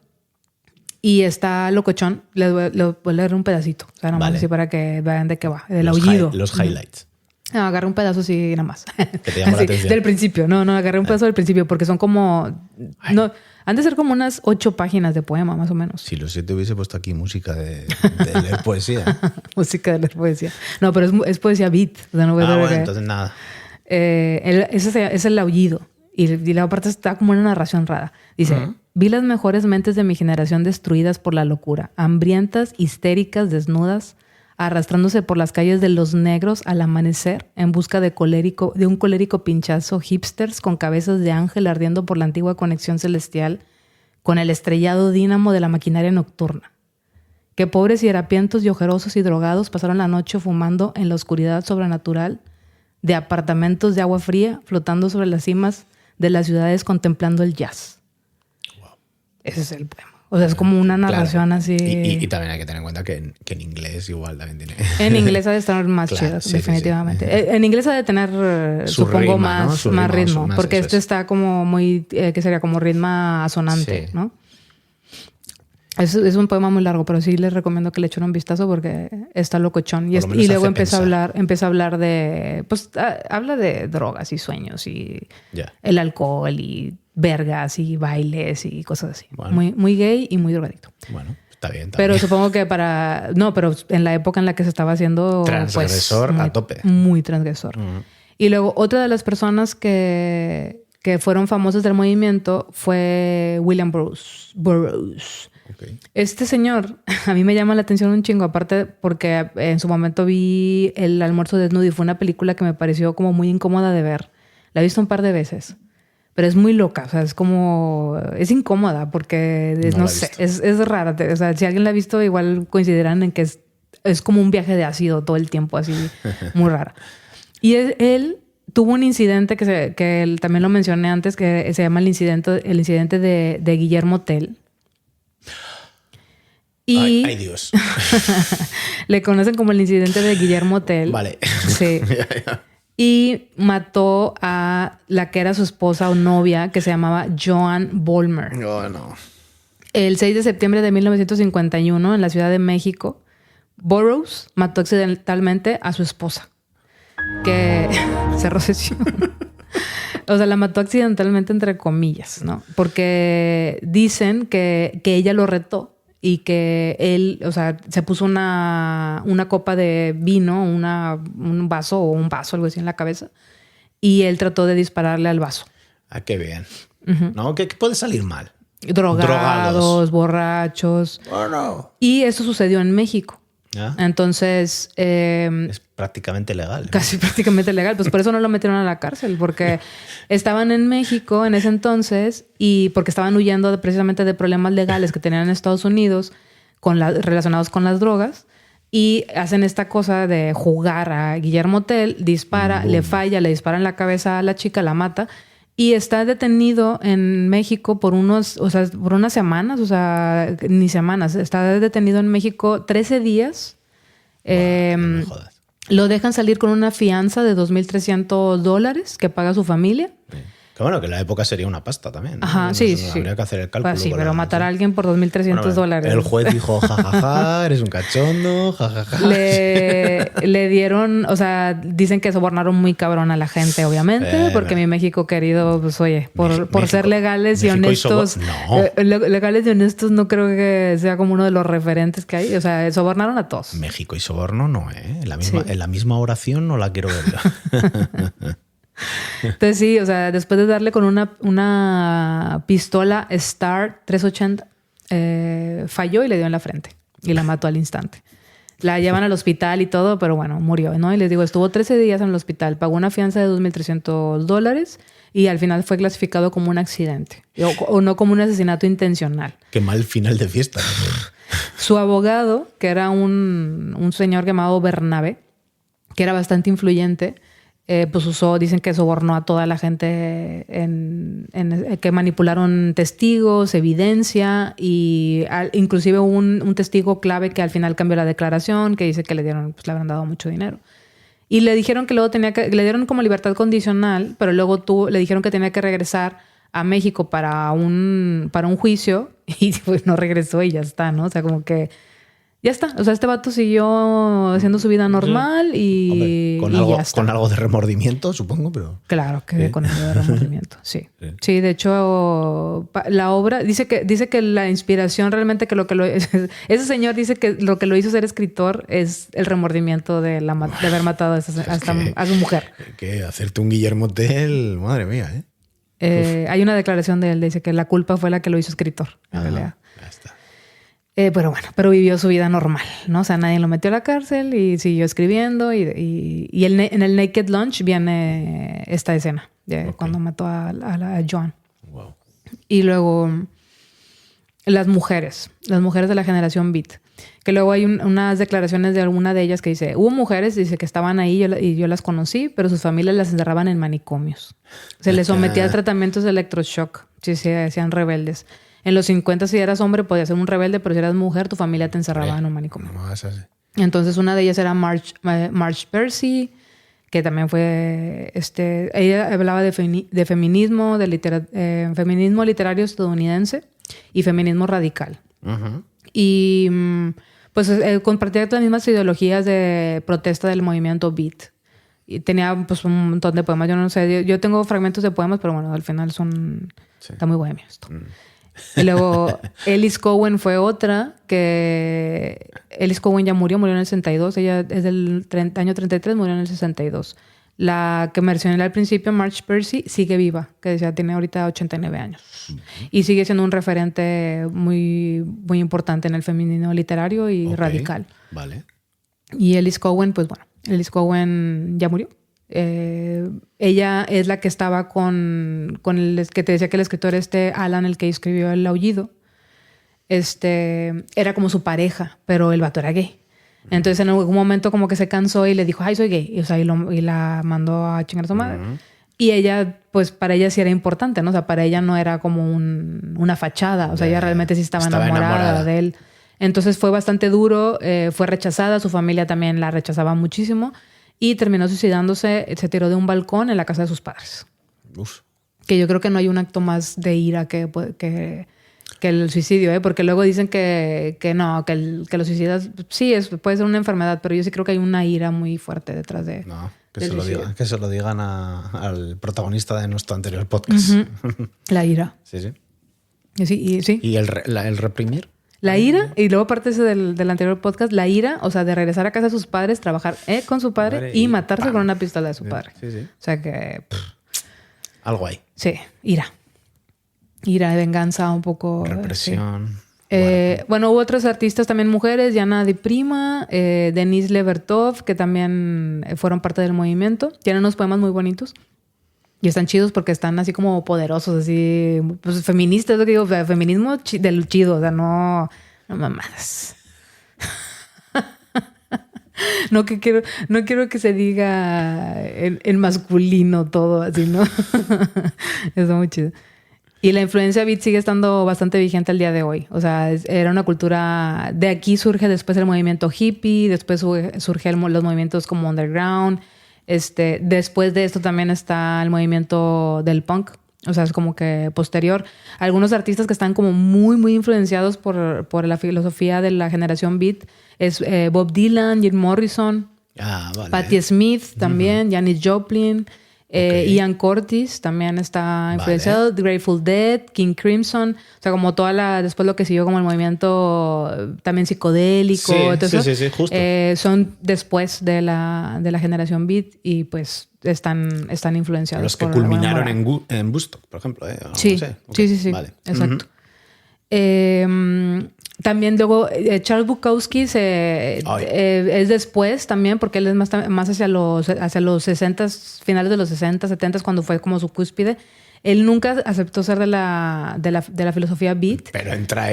Y está locochón. Les voy a leer un pedacito. O sea, nomás así para que vean de qué va. Del aullido. Los highlights. No, agarré un pedazo así nada más. Que te llama la atención. Del principio. No, agarré un pedazo del principio porque son como... No, han de ser como unas 8 páginas de poema, más o menos. Si los 7 hubiese puesto aquí música de leer poesía. Música de leer poesía. No, pero es poesía beat. O sea, no voy a bueno, entonces nada. Ese es el aullido. Y la parte está como una narración rara. Dice... Vi las mejores mentes de mi generación destruidas por la locura, hambrientas, histéricas, desnudas, arrastrándose por las calles de los negros al amanecer en busca de un colérico pinchazo, hipsters con cabezas de ángel ardiendo por la antigua conexión celestial con el estrellado dínamo de la maquinaria nocturna. Que pobres y harapientos y ojerosos y drogados pasaron la noche fumando en la oscuridad sobrenatural de apartamentos de agua fría flotando sobre las cimas de las ciudades contemplando el jazz. Ese es el poema. O sea, es como una narración Claro. así. Y también hay que tener en cuenta que en inglés igual también tiene... En inglés ha de estar más Claro, chido, sí, definitivamente. sí, sí. En inglés ha de tener, Su supongo, ritmo, más, ¿no? Su más ritmo, ritmo. Porque eso este es. está como muy, que sería como ritmo asonante, Sí. ¿no? Es un poema muy largo, pero sí les recomiendo que le echen un vistazo porque está locochón. Por lo menos Y luego hace empieza a hablar de, pues habla de drogas y sueños y Ya. el alcohol y vergas y bailes y cosas así. Bueno. Muy, muy gay y muy drogadicto. Bueno, está bien. Pero supongo que pero en la época en la que se estaba haciendo... Transgresor pues, muy, a tope. Muy transgresor. Y luego otra de las personas que fueron famosas del movimiento fue William Burroughs. Okay. Este señor, a mí me llama la atención un chingo, aparte porque en su momento vi El almuerzo desnudo y fue una película que me pareció como muy incómoda de ver. La he visto un par de veces, pero es muy loca, o sea, es incómoda porque no sé, es rara. O sea, si alguien la ha visto, igual coincidirán en que es como un viaje de ácido todo el tiempo, así, muy rara. Y él tuvo un incidente que él, también lo mencioné antes, que se llama el incidente de Guillermo Tell. Y Ay, Dios. le conocen como el incidente de Guillermo Tell. Vale. Sí. Y mató a la que era su esposa o novia, que se llamaba Joan Vollmer. No, no. El 6 de septiembre de 1951, en la Ciudad de México, Burroughs mató accidentalmente a su esposa, que se roceció. O sea, la mató accidentalmente, entre comillas, ¿no? Porque dicen que ella lo retó y que él, o sea, se puso una copa de vino, un vaso o un vaso, algo así en la cabeza, y él trató de dispararle al vaso. Ah, qué bien. No, ¿qué puede salir mal? Drogados, borrachos. Oh, no. Y eso sucedió en México. ¿Ah? Entonces... Es prácticamente legal. Casi prácticamente legal. Pues por eso no lo metieron a la cárcel, porque estaban en México en ese entonces y porque estaban huyendo precisamente de problemas legales que tenían en Estados Unidos relacionados con las drogas. Y hacen esta cosa de jugar a Guillermo Tell, dispara, le falla, le dispara en la cabeza a la chica, la mata. Y está detenido en México por unas semanas, o sea, ni semanas. Está detenido en México 13 días. No me jodas. Lo dejan salir con una fianza de $2,300 que paga su familia. Sí. Que bueno, que en la época sería una pasta también, ¿no? Ajá, sí, sí. Habría que hacer el cálculo. Pues sí, pero matar a alguien por $2,300. El juez dijo, jajaja, eres un cachondo, jajaja. Le dieron, o sea, dicen que sobornaron muy cabrón a la gente, obviamente, porque mi México querido, pues oye, por ser legales y honestos, legales y honestos no creo que sea como uno de los referentes que hay. O sea, sobornaron a todos. México y soborno no, ¿eh? En la misma oración no la quiero ver yo. Entonces sí, o sea, después de darle con una pistola Star 380, falló y le dio en la frente y la mató al instante. La llevan al hospital y todo, pero bueno, murió, ¿no? Y les digo, estuvo 13 días en el hospital, pagó una fianza de $2,300 y al final fue clasificado como un accidente o no como un asesinato intencional. Qué mal final de fiesta. Su abogado, que era un señor llamado Bernabé, que era bastante influyente, pues dicen que sobornó a toda la gente que manipularon testigos, evidencia y inclusive hubo un testigo clave que al final cambió la declaración, que dice que le habían dado mucho dinero. Y le dijeron que luego le dieron como libertad condicional, pero luego le dijeron que tenía que regresar a México para un juicio y pues no regresó y ya está, ¿no? O sea, como que ya está. O sea, este vato siguió haciendo su vida normal y, Hombre, ya está. Con algo de remordimiento, supongo, pero... Claro que con algo de remordimiento, sí. Sí, de hecho, la obra dice que la inspiración realmente ese señor dice que lo que lo hizo ser escritor es el remordimiento de haber matado a su mujer. Que hacerte un Guillermo Tell, madre mía, ¿eh? Hay una declaración de él, dice que la culpa fue la que lo hizo escritor, en realidad. Ya está. Pero vivió su vida normal, ¿no? O sea, nadie lo metió a la cárcel y siguió escribiendo. En el Naked Lunch viene esta escena de cuando mató a Joan. Wow. Y luego las mujeres de la generación Beat. Que luego hay unas declaraciones de alguna de ellas que dice, hubo mujeres, dice, que estaban ahí y yo las conocí, pero sus familias las encerraban en manicomios. Se les sometía a tratamientos de electroshock si se hacían rebeldes. En los 50, si eras hombre, podías ser un rebelde, pero si eras mujer, tu familia te encerraba en un manicomio. No, es así. Entonces, una de ellas era Marge Percy, que también fue... ella hablaba de feminismo, feminismo literario estadounidense y feminismo radical. Uh-huh. Y pues compartía las mismas ideologías de protesta del movimiento Beat. Y tenía pues un montón de poemas. Yo no sé, yo tengo fragmentos de poemas, pero bueno, al final son... Sí. Está muy bohemio esto. Y luego Ellis Cowen fue otra que... Ellis Cowen ya murió en el 62. Ella es del año 33, murió en el 62. La que mencioné al principio, Marge Percy, sigue viva, que decía, tiene ahorita 89 años. Y sigue siendo un referente muy, muy importante en el feminismo literario y radical. Vale. Y Ellis Cowen, pues bueno, Ellis Cowen ya murió. Ella es la que estaba con el que te decía que el escritor Alan, el que escribió El Aullido, era como su pareja, pero el vato era gay. Entonces en algún momento como que se cansó y le dijo, ay, soy gay. O sea, y la mandó a chingar a su madre. Uh-huh. Y ella, pues para ella sí era importante, ¿no? O sea, para ella no era como una fachada. O sea, ella realmente sí estaba enamorada de él. Entonces fue bastante duro, fue rechazada. Su familia también la rechazaba muchísimo. Y terminó suicidándose, se tiró de un balcón en la casa de sus padres. Uf. Que yo creo que no hay un acto más de ira que el suicidio, porque luego dicen que no, que los suicidas, sí, puede ser una enfermedad, pero yo sí creo que hay una ira muy fuerte detrás de... No, que se lo digan al protagonista de nuestro anterior podcast. Uh-huh. La ira. Sí. Sí. ¿Y el reprimir? La ira, y luego parte del anterior podcast, la ira, o sea, de regresar a casa de sus padres, trabajar con su padre y matarse con una pistola de su padre. Sí. O sea que... Algo hay. Sí, ira. Ira de venganza, un poco... Represión. Sí. Bueno, hubo otras artistas también mujeres, Diana Di Prima, Denise Levertov, que también fueron parte del movimiento. Tienen unos poemas muy bonitos. Y están chidos porque están así como poderosos, así... Pues feministas, es lo que digo, feminismo del chido, o sea, no mamadas. No quiero que se diga en masculino todo, así, ¿no? Está muy chido. Y la influencia beat sigue estando bastante vigente al día de hoy. O sea, era una cultura... De aquí surge después el movimiento hippie, después surge los movimientos como underground. Después de esto también está el movimiento del punk. O sea, es como que posterior. Algunos artistas que están como muy, muy influenciados por la filosofía de la generación beat es Bob Dylan, Jim Morrison, vale. Patti Smith también, Janis Joplin... Ian Curtis también está influenciado, vale. Grateful Dead, King Crimson, o sea, como después lo que siguió como el movimiento también psicodélico. Sí, justo. Son después de la generación beat y pues están influenciados. Los que culminaron en Woodstock, por ejemplo. Sí, sí, vale. Exacto. Uh-huh. También luego Charles Bukowski es después también, porque él es más hacia los 60, finales de los 60, 70, cuando fue como su cúspide. Él nunca aceptó ser de la filosofía beat. Pero entra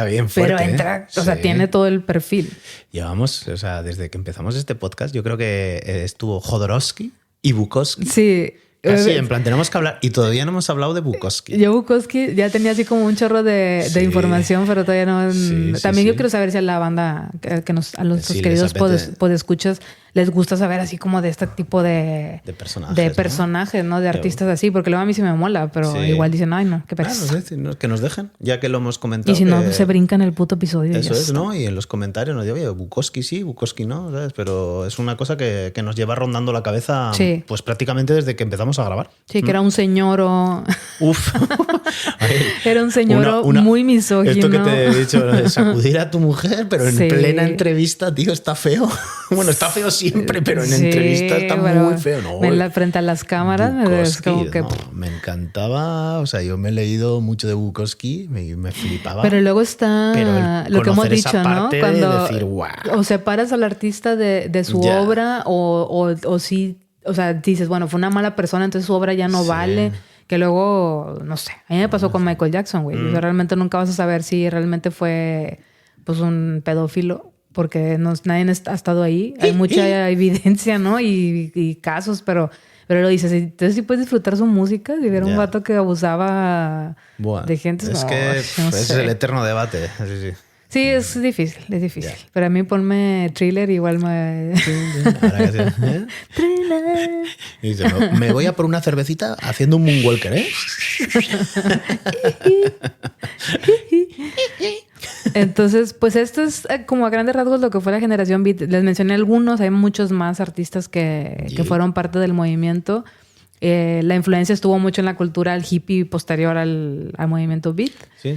bien fuerte. Pero entra, o sea, tiene todo el perfil. Llevamos, o sea, desde que empezamos este podcast, yo creo que estuvo Jodorowsky y Bukowski. Sí. Casi, en plan, tenemos que hablar. Y todavía no hemos hablado de Bukowski. Yo Bukowski ya tenía así como un chorro de información, pero todavía no... También yo quiero saber si a la banda, a los queridos podescuchas, les gusta saber así como de este tipo de personajes, ¿no? De artistas así, porque luego a mí sí me mola, pero igual dicen, ay, no, qué pereza. Que nos dejen, ya que lo hemos comentado. Y si no, se brincan el puto episodio. Eso es, ¿no? Y en los comentarios nos digo, oye, Bukowski sí, Bukowski no, ¿sabes? Pero es una cosa que nos lleva rondando la cabeza pues prácticamente desde que empezamos a grabar. Sí, que era un señor Uf. Era un señor muy misógino. Esto que te he dicho, sacudir a tu mujer, pero en plena entrevista, tío, está feo. Bueno, está feo siempre, pero en entrevista está muy feo. No, frente a las cámaras es como que... me encantaba, o sea, yo me he leído mucho de Bukowski, me flipaba. Pero luego está lo que hemos dicho, ¿no? Cuando decir, wow. O separas al artista de su obra o sí, o sea, dices, bueno, fue una mala persona, entonces su obra ya no vale. Que luego, no sé, a mí me pasó con Michael Jackson, güey. O sea, realmente nunca vas a saber si realmente fue pues un pedófilo, porque nadie ha estado ahí. Hay mucha evidencia, ¿no? Y casos, pero Pero lo dices, entonces sí puedes disfrutar su música. Si hubiera un vato que abusaba de gente. Es que no es el eterno debate. Sí. Sí, es difícil, es difícil. Yeah. Pero a mí ponme Thriller igual me... Ahora que sí, ¿eh? Thriller. Y dice, me voy a por una cervecita haciendo un moonwalker, ¿eh? Entonces, pues esto es como a grandes rasgos lo que fue la generación beat. Les mencioné algunos, hay muchos más artistas que fueron parte del movimiento. La influencia estuvo mucho en la cultura al hippie posterior al movimiento beat. Sí.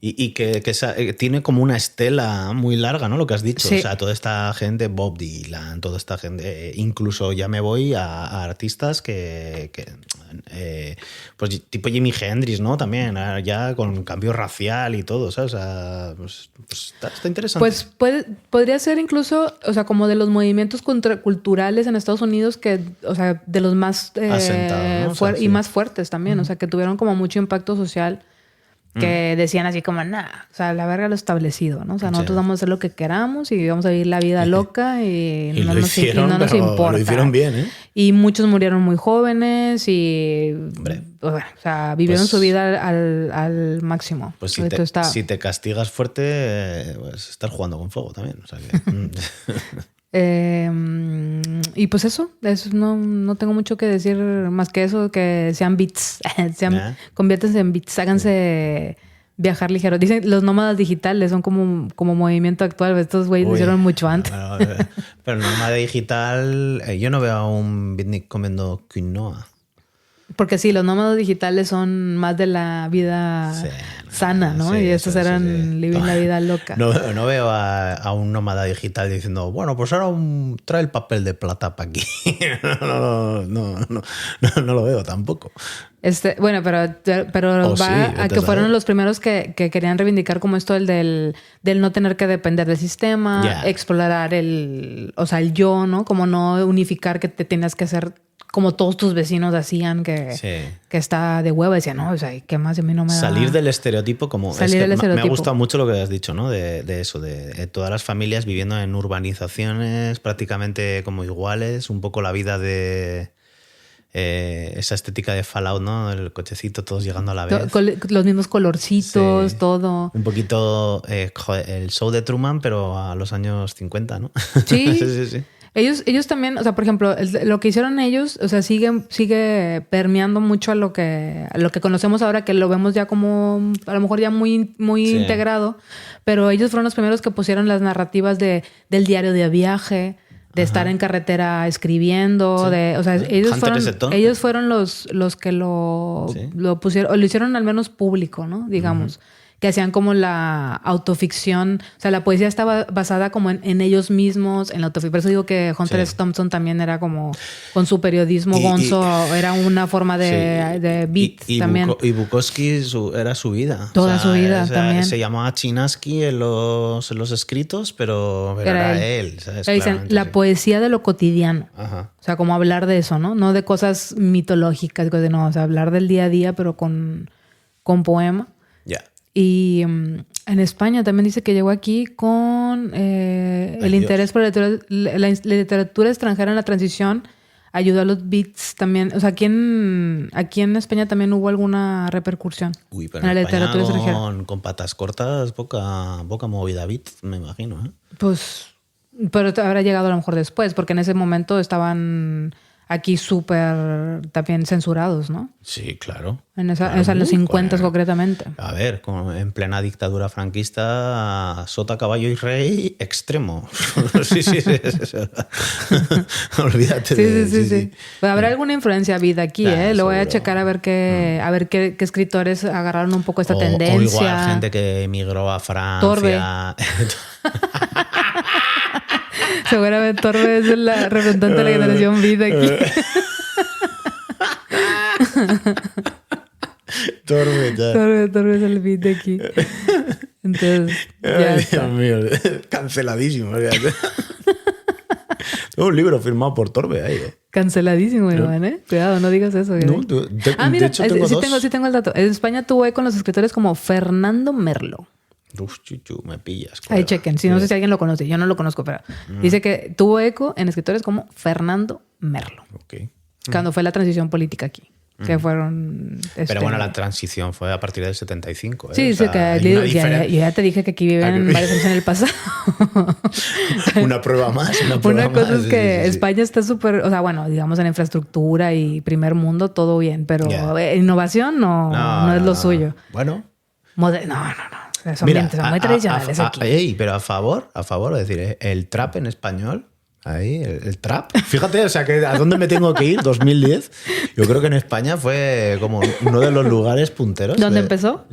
Y que tiene como una estela muy larga, ¿no? Lo que has dicho. Sí. O sea, toda esta gente, Bob Dylan, toda esta gente, incluso ya me voy a artistas pues tipo Jimi Hendrix, ¿no? También, ya con cambio racial y todo, ¿sabes? O sea, pues está interesante. Pues podría ser incluso, o sea, como de los movimientos contraculturales en Estados Unidos que, o sea, de los más asentados, ¿no? y más fuertes también, o sea, que tuvieron como mucho impacto social. Que decían así como, o sea, la verga lo establecido, ¿no? O sea, nosotros vamos a hacer lo que queramos y vamos a vivir la vida loca y no nos importa. Lo hicieron bien, ¿eh? Y muchos murieron muy jóvenes y... o sea, vivieron su vida al máximo. Pues si te castigas fuerte, pues estás jugando con fuego también. O sea que... y pues eso no tengo mucho que decir más que eso, que sean beats, conviértanse en beats, háganse viajar ligero. Dicen los nómadas digitales son como movimiento actual, estos güeyes lo hicieron mucho antes. Pero el nómada digital, yo no veo a un beatnik comiendo quinoa. Porque sí, los nómadas digitales son más de la vida sana, ¿no? Y estos eran living la vida loca. No veo a un nómada digital diciendo, bueno, pues ahora trae el papel de plata para aquí. No lo veo tampoco. Bueno, pero que fueron los primeros que querían reivindicar como esto del no tener que depender del sistema, explorar el yo, ¿no? Como no unificar que te tienes que hacer como todos tus vecinos hacían, que está de hueva. Decían, no, o sea, ¿qué más? A mí no me da... Salir del estereotipo como... Me ha gustado mucho lo que has dicho, ¿no? De eso, de todas las familias viviendo en urbanizaciones prácticamente como iguales, un poco la vida de... esa estética de Fallout, ¿no? El cochecito, todos llegando a la vez. Los mismos colorcitos, todo. Un poquito el show de Truman, pero a los años 50, ¿no? Sí. Sí. Ellos también, o sea, por ejemplo, lo que hicieron ellos, o sea, sigue permeando mucho a lo que conocemos ahora, que lo vemos ya como a lo mejor ya muy integrado, pero ellos fueron los primeros que pusieron las narrativas del diario de viaje, de estar en carretera escribiendo, o sea, ellos fueron los que lo pusieron, o lo hicieron al menos público, ¿no? Digamos. Que hacían como la autoficción. O sea, la poesía estaba basada como en ellos mismos, en la autoficción. Por eso digo que Hunter S. Thompson también era como, con su periodismo gonzo, era una forma de beat también. Y Bukowski era su vida. Toda su vida también. Se llamaba Chinaski en los escritos, pero era él. ¿Sabes? Dicen, la poesía de lo cotidiano. Ajá. O sea, como hablar de eso, ¿no? No de cosas mitológicas, no. O sea, hablar del día a día, pero con poema. Ya. Y en España también dice que llegó aquí con el interés por la literatura extranjera en la transición. Ayudó a los beats también. O sea, aquí en España también hubo alguna repercusión. Pero en la literatura extranjera. Con patas cortas, poca movida beat, me imagino. Pues, pero habrá llegado a lo mejor después, porque en ese momento estaban aquí súper también censurados, ¿no? Sí, claro. En los 50 concretamente. A ver, en plena dictadura franquista, sota, caballo y rey extremo. Sí. Olvídate Sí. Pues habrá alguna influencia vida aquí, ¿eh? Lo voy a checar a ver qué escritores agarraron un poco esta tendencia. O igual gente que emigró a Francia. Torbe. Seguramente Torbe es la representante de la generación vida aquí. Torbe es el beat de aquí. Entonces, ya está. Dios mío, canceladísimo. Tengo un libro firmado por Torbe ahí. Canceladísimo, Iván, ¿eh? Cuidado, no digas eso. No, mira, de hecho tengo dos. Sí tengo el dato. En España tuve con los escritores como Fernando Merlo. Uf, chuchu, me pillas. Ahí chequen. Si no sé si alguien lo conoce. Yo no lo conozco, pero dice que tuvo eco en escritores como Fernando Merlo. Ok. Cuando fue la transición política aquí. Que fueron... Pero bueno, la transición fue a partir del 75. Sí, o sea, sí, hay una yo ya te dije que aquí viven varios años en el pasado. Una prueba más. Una cosa es que España está súper... O sea, bueno, digamos en infraestructura y primer mundo, todo bien. Pero innovación no es lo suyo. Bueno. No. Son muy tradicionales aquí. Pero a favor, es decir, el trap en español... Ahí, el trap. Fíjate, o sea, que ¿a dónde me tengo que ir? 2010. Yo creo que en España fue como uno de los lugares punteros. ¿Dónde empezó?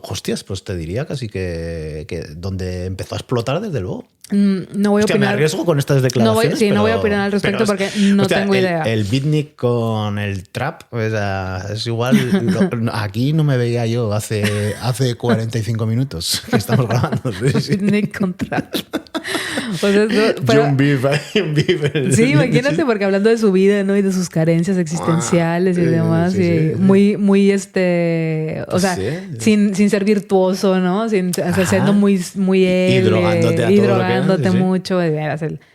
Hostias, pues te diría casi que donde empezó a explotar desde luego. No voy a opinar. Me arriesgo con estas declaraciones. No voy a opinar al respecto porque no tengo idea. El beatnik con el trap, o sea, es igual. Aquí no me veía yo hace 45 minutos que estamos grabando. Beatnik con trap. John Beef. Sí, imagínate, porque hablando de su vida, ¿no? Y de sus carencias existenciales y demás. Sí. Muy, o sea, sin ser virtuoso, ¿no? Siendo muy él. Y drogándote mucho. Ahí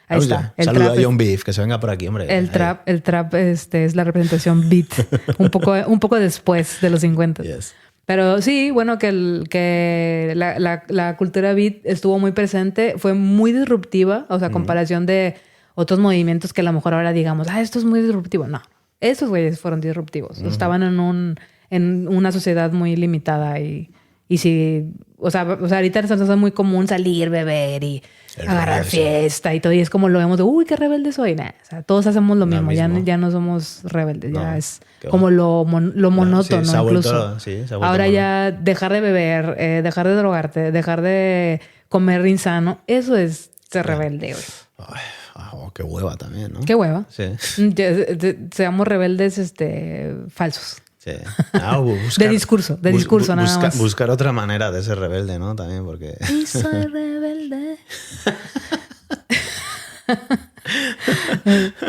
está. Saluda a John Beef, que se venga por aquí, hombre. El trap es la representación beat. un poco después de los 50. Yes. Pero sí, bueno, que la cultura beat estuvo muy presente, fue muy disruptiva, o sea, a comparación de otros movimientos que a lo mejor ahora digamos, esto es muy disruptivo. No, esos güeyes fueron disruptivos. Estaban en una sociedad muy limitada y sí, o sea, ahorita es muy común salir, beber y agarrar fiesta y todo. Y es como lo vemos de, uy, qué rebeldes soy. Nah, o sea, todos hacemos lo mismo. Ya no somos rebeldes. Ya es como lo monótono incluso. Ahora ya dejar de beber, dejar de drogarte, dejar de comer insano. Eso es ser rebelde, güey. Qué hueva también, ¿no? Qué hueva. Sí. Seamos rebeldes falsos. Sí. De discurso nada más. Buscar otra manera de ser rebelde, ¿no? También porque... Y soy rebelde.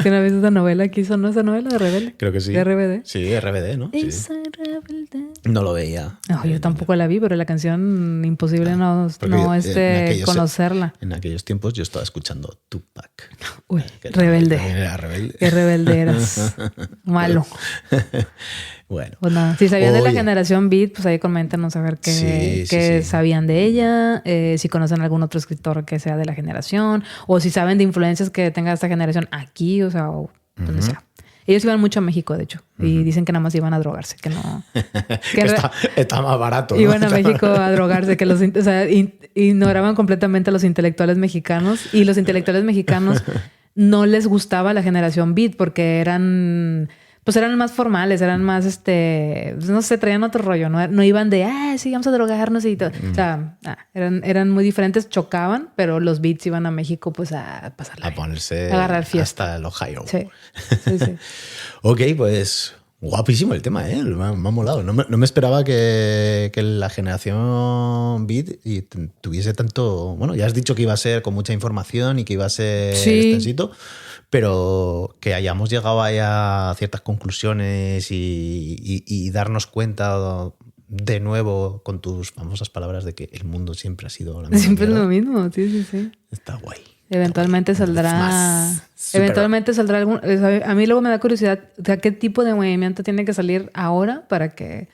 ¿Tienes visto esa novela que hizo, no? ¿Esa novela de Rebelde? Creo que sí. ¿De RBD? Sí, RBD, ¿no? Y sí. soy rebelde. No lo veía. No, yo tampoco la vi, pero la canción imposible conocerla. En aquellos tiempos yo estaba escuchando Tupac. Uy, rebelde. Era rebelde. Qué rebelde eras. Malo. Bueno. Pues nada, si sabían de la generación Beat, pues ahí coméntanos a ver qué sabían de ella, si conocen algún otro escritor que sea de la generación, o si saben de influencias que tenga esta generación aquí, o sea, o donde sea. Ellos iban mucho a México, de hecho, y dicen que nada más iban a drogarse, que no... Que está más barato, ¿no? Iban a México a drogarse, que ignoraban completamente a los intelectuales mexicanos, y los intelectuales mexicanos no les gustaba la generación Beat porque eran más formales, eran más, no sé, traían otro rollo, no iban de, sí, vamos a drogarnos y todo. O sea, eran muy diferentes, chocaban, pero los beats iban a México pues a pasarla bien, ponerse a agarrar fiesta. Hasta el Ohio. Sí. Ok, pues guapísimo el tema, ¿eh? Me ha molado. No me esperaba que la generación Beat tuviese tanto... Bueno, ya has dicho que iba a ser con mucha información y que iba a ser extensito, pero que hayamos llegado ahí a ciertas conclusiones y darnos cuenta de nuevo con tus famosas palabras de que el mundo siempre ha sido la misma. Siempre es lo mismo, sí. Está guay. Eventualmente saldrá algún... A mí luego me da curiosidad, o sea, ¿qué tipo de movimiento tiene que salir ahora para que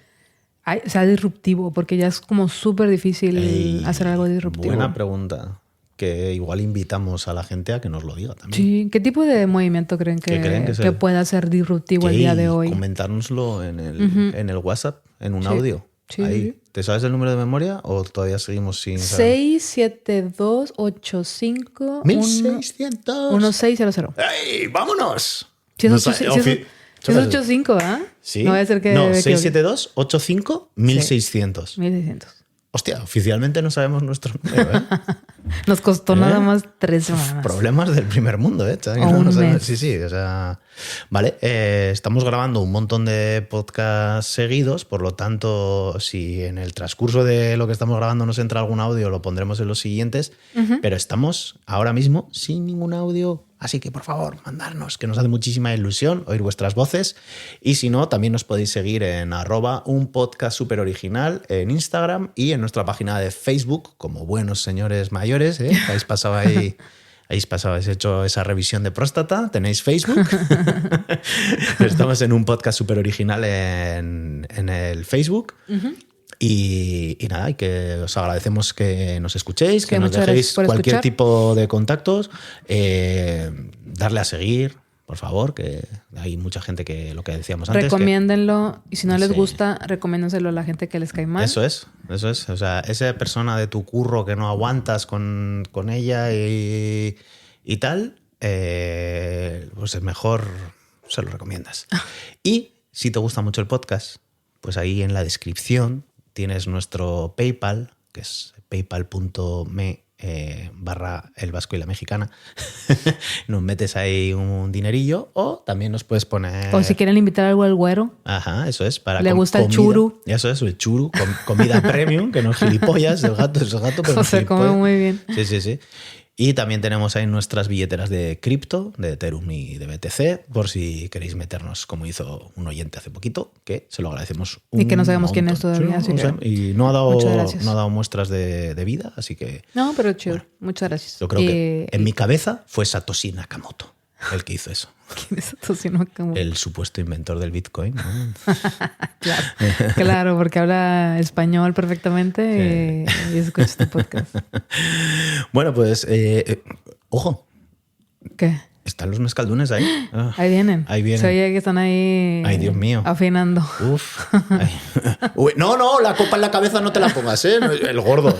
sea disruptivo? Porque ya es como súper difícil hacer algo disruptivo. Buena pregunta. Que igual invitamos a la gente a que nos lo diga también. Sí, ¿qué tipo de movimiento creen que pueda ser disruptivo el día de hoy? Comentárnoslo en el WhatsApp, en un audio. Sí. Ahí. ¿Te sabes el número de memoria o todavía seguimos sin saber? 67285 1600 1600. ¡Ey! ¡Vámonos! Si es 85, ¿ah? Sí. No va a ser que... No, 67285 1600. 1600. Hostia, oficialmente no sabemos nuestro número, ¿eh? Nos costó nada más 3 semanas. Problemas del primer mundo, ¿eh? Sí, o sea... Vale, estamos grabando un montón de podcasts seguidos, por lo tanto, si en el transcurso de lo que estamos grabando nos entra algún audio, lo pondremos en los siguientes, pero estamos ahora mismo sin ningún audio Así que, por favor, mandarnos, que nos hace muchísima ilusión oír vuestras voces. Y si no, también nos podéis seguir en @unpodcastsuperoriginal en Instagram y en nuestra página de Facebook, como buenos señores mayores, ¿eh? Habéis pasado ahí... habéis hecho esa revisión de próstata, tenéis Facebook. Estamos en un podcast súper original en el Facebook. Y nada, y que os agradecemos que nos escuchéis, que nos dejéis cualquier tipo de contactos. Darle a seguir, por favor, que hay mucha gente que lo que decíamos antes. Recomiéndenlo y si no les gusta, recomiéndenselo a la gente que les cae mal. Eso es. O sea, esa persona de tu curro que no aguantas con ella y tal, pues es mejor se lo recomiendas. Y si te gusta mucho el podcast, pues ahí en la descripción tienes nuestro PayPal, que es paypal.me/El Vasco y la Mexicana. Nos metes ahí un dinerillo o también nos puedes poner... O si quieren invitar algo al güero. Ajá, eso es. Para le gusta el churu. Eso es, el churu. Comida premium, que no es gilipollas. El gato es el gato, pero no es gilipollas. Se come muy bien. Sí. Y también tenemos ahí nuestras billeteras de cripto, de Ethereum y de BTC, por si queréis meternos, como hizo un oyente hace poquito, que se lo agradecemos un Y que no sabemos montón. quién es todavía. Sí, y no ha dado muestras de vida, así que... No, pero chido. Bueno, muchas gracias. Yo creo que en mi cabeza fue Satoshi Nakamoto el que hizo eso. ¿Quién es Satoshi Nakamoto? El supuesto inventor del Bitcoin, ¿no? Claro, porque habla español perfectamente y escucha este podcast. Bueno, pues, ojo. ¿Qué? ¿Están los mezcaldunes ahí? Ahí vienen. Se oye que están ahí... Ay, Dios mío. Afinando. Uf. Uy, no, la copa en la cabeza no te la pongas, ¿eh? El gordo.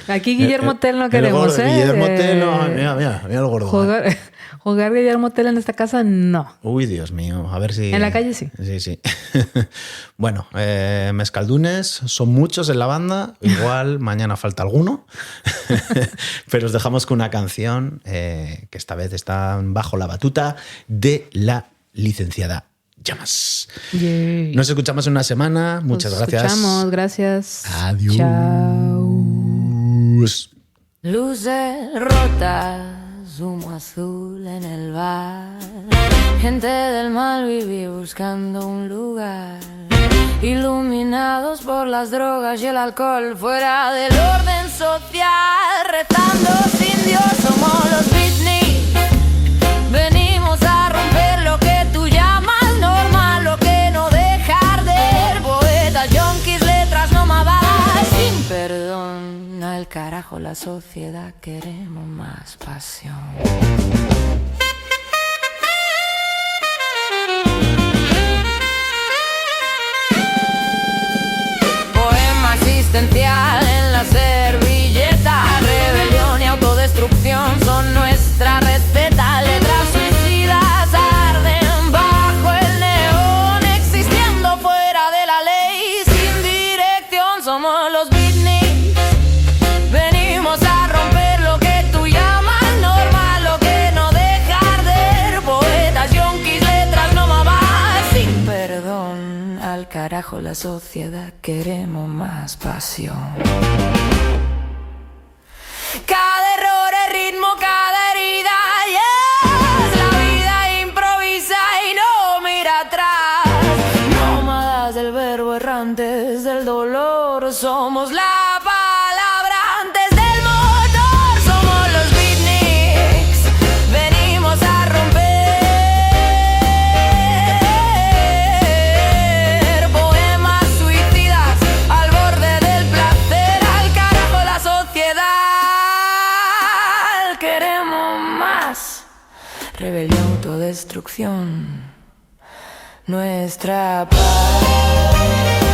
Aquí Guillermo Tell no queremos, ¿eh? Guillermo Tell, no, mira el gordo. Jugar Guillermo Tell en esta casa, no. Uy, Dios mío. A ver si... En la calle sí. Sí. Bueno, mezcaldunes son muchos en la banda. Igual mañana falta alguno. Pero os dejamos con una canción que esta vez está bajo la batuta de la licenciada Llamas. Yay. Nos escuchamos en una semana. Muchas gracias. Nos escuchamos, gracias. Adiós. Chao. Luces rotas, humo azul en el bar. Gente del mal vivía buscando un lugar. Iluminados por las drogas y el alcohol, fuera del orden social, rezando sin Dios. Somos los Beatniks, venimos a romper lo que tú llamas normal, lo que no deja arder. Poetas, yonkis, letras no mamadas, sin perdón. Al carajo la sociedad, queremos más pasión. En la servilleta, rebelión y autodestrucción son nuestra receta. Letras suicidas arden bajo el neón, existiendo fuera de la ley, sin dirección. Somos los Beatniks, venimos a romper lo que tú llamas normal, lo que no deja arder. Poetas, yonkis, letras no mamás, sin perdón. Al carajo la sociedad, queremos más pasión. Cada error es ritmo, cada herida, yes. La vida improvisa y no mira atrás. Nómadas del verbo, errantes del dolor. Somos la palabra antes del motor. Somos los Beatniks, venimos a romper. Poemas suicidas al borde del placer. Al carajo la sociedad, queremos más. Rebelión, autodestrucción, nuestra paz.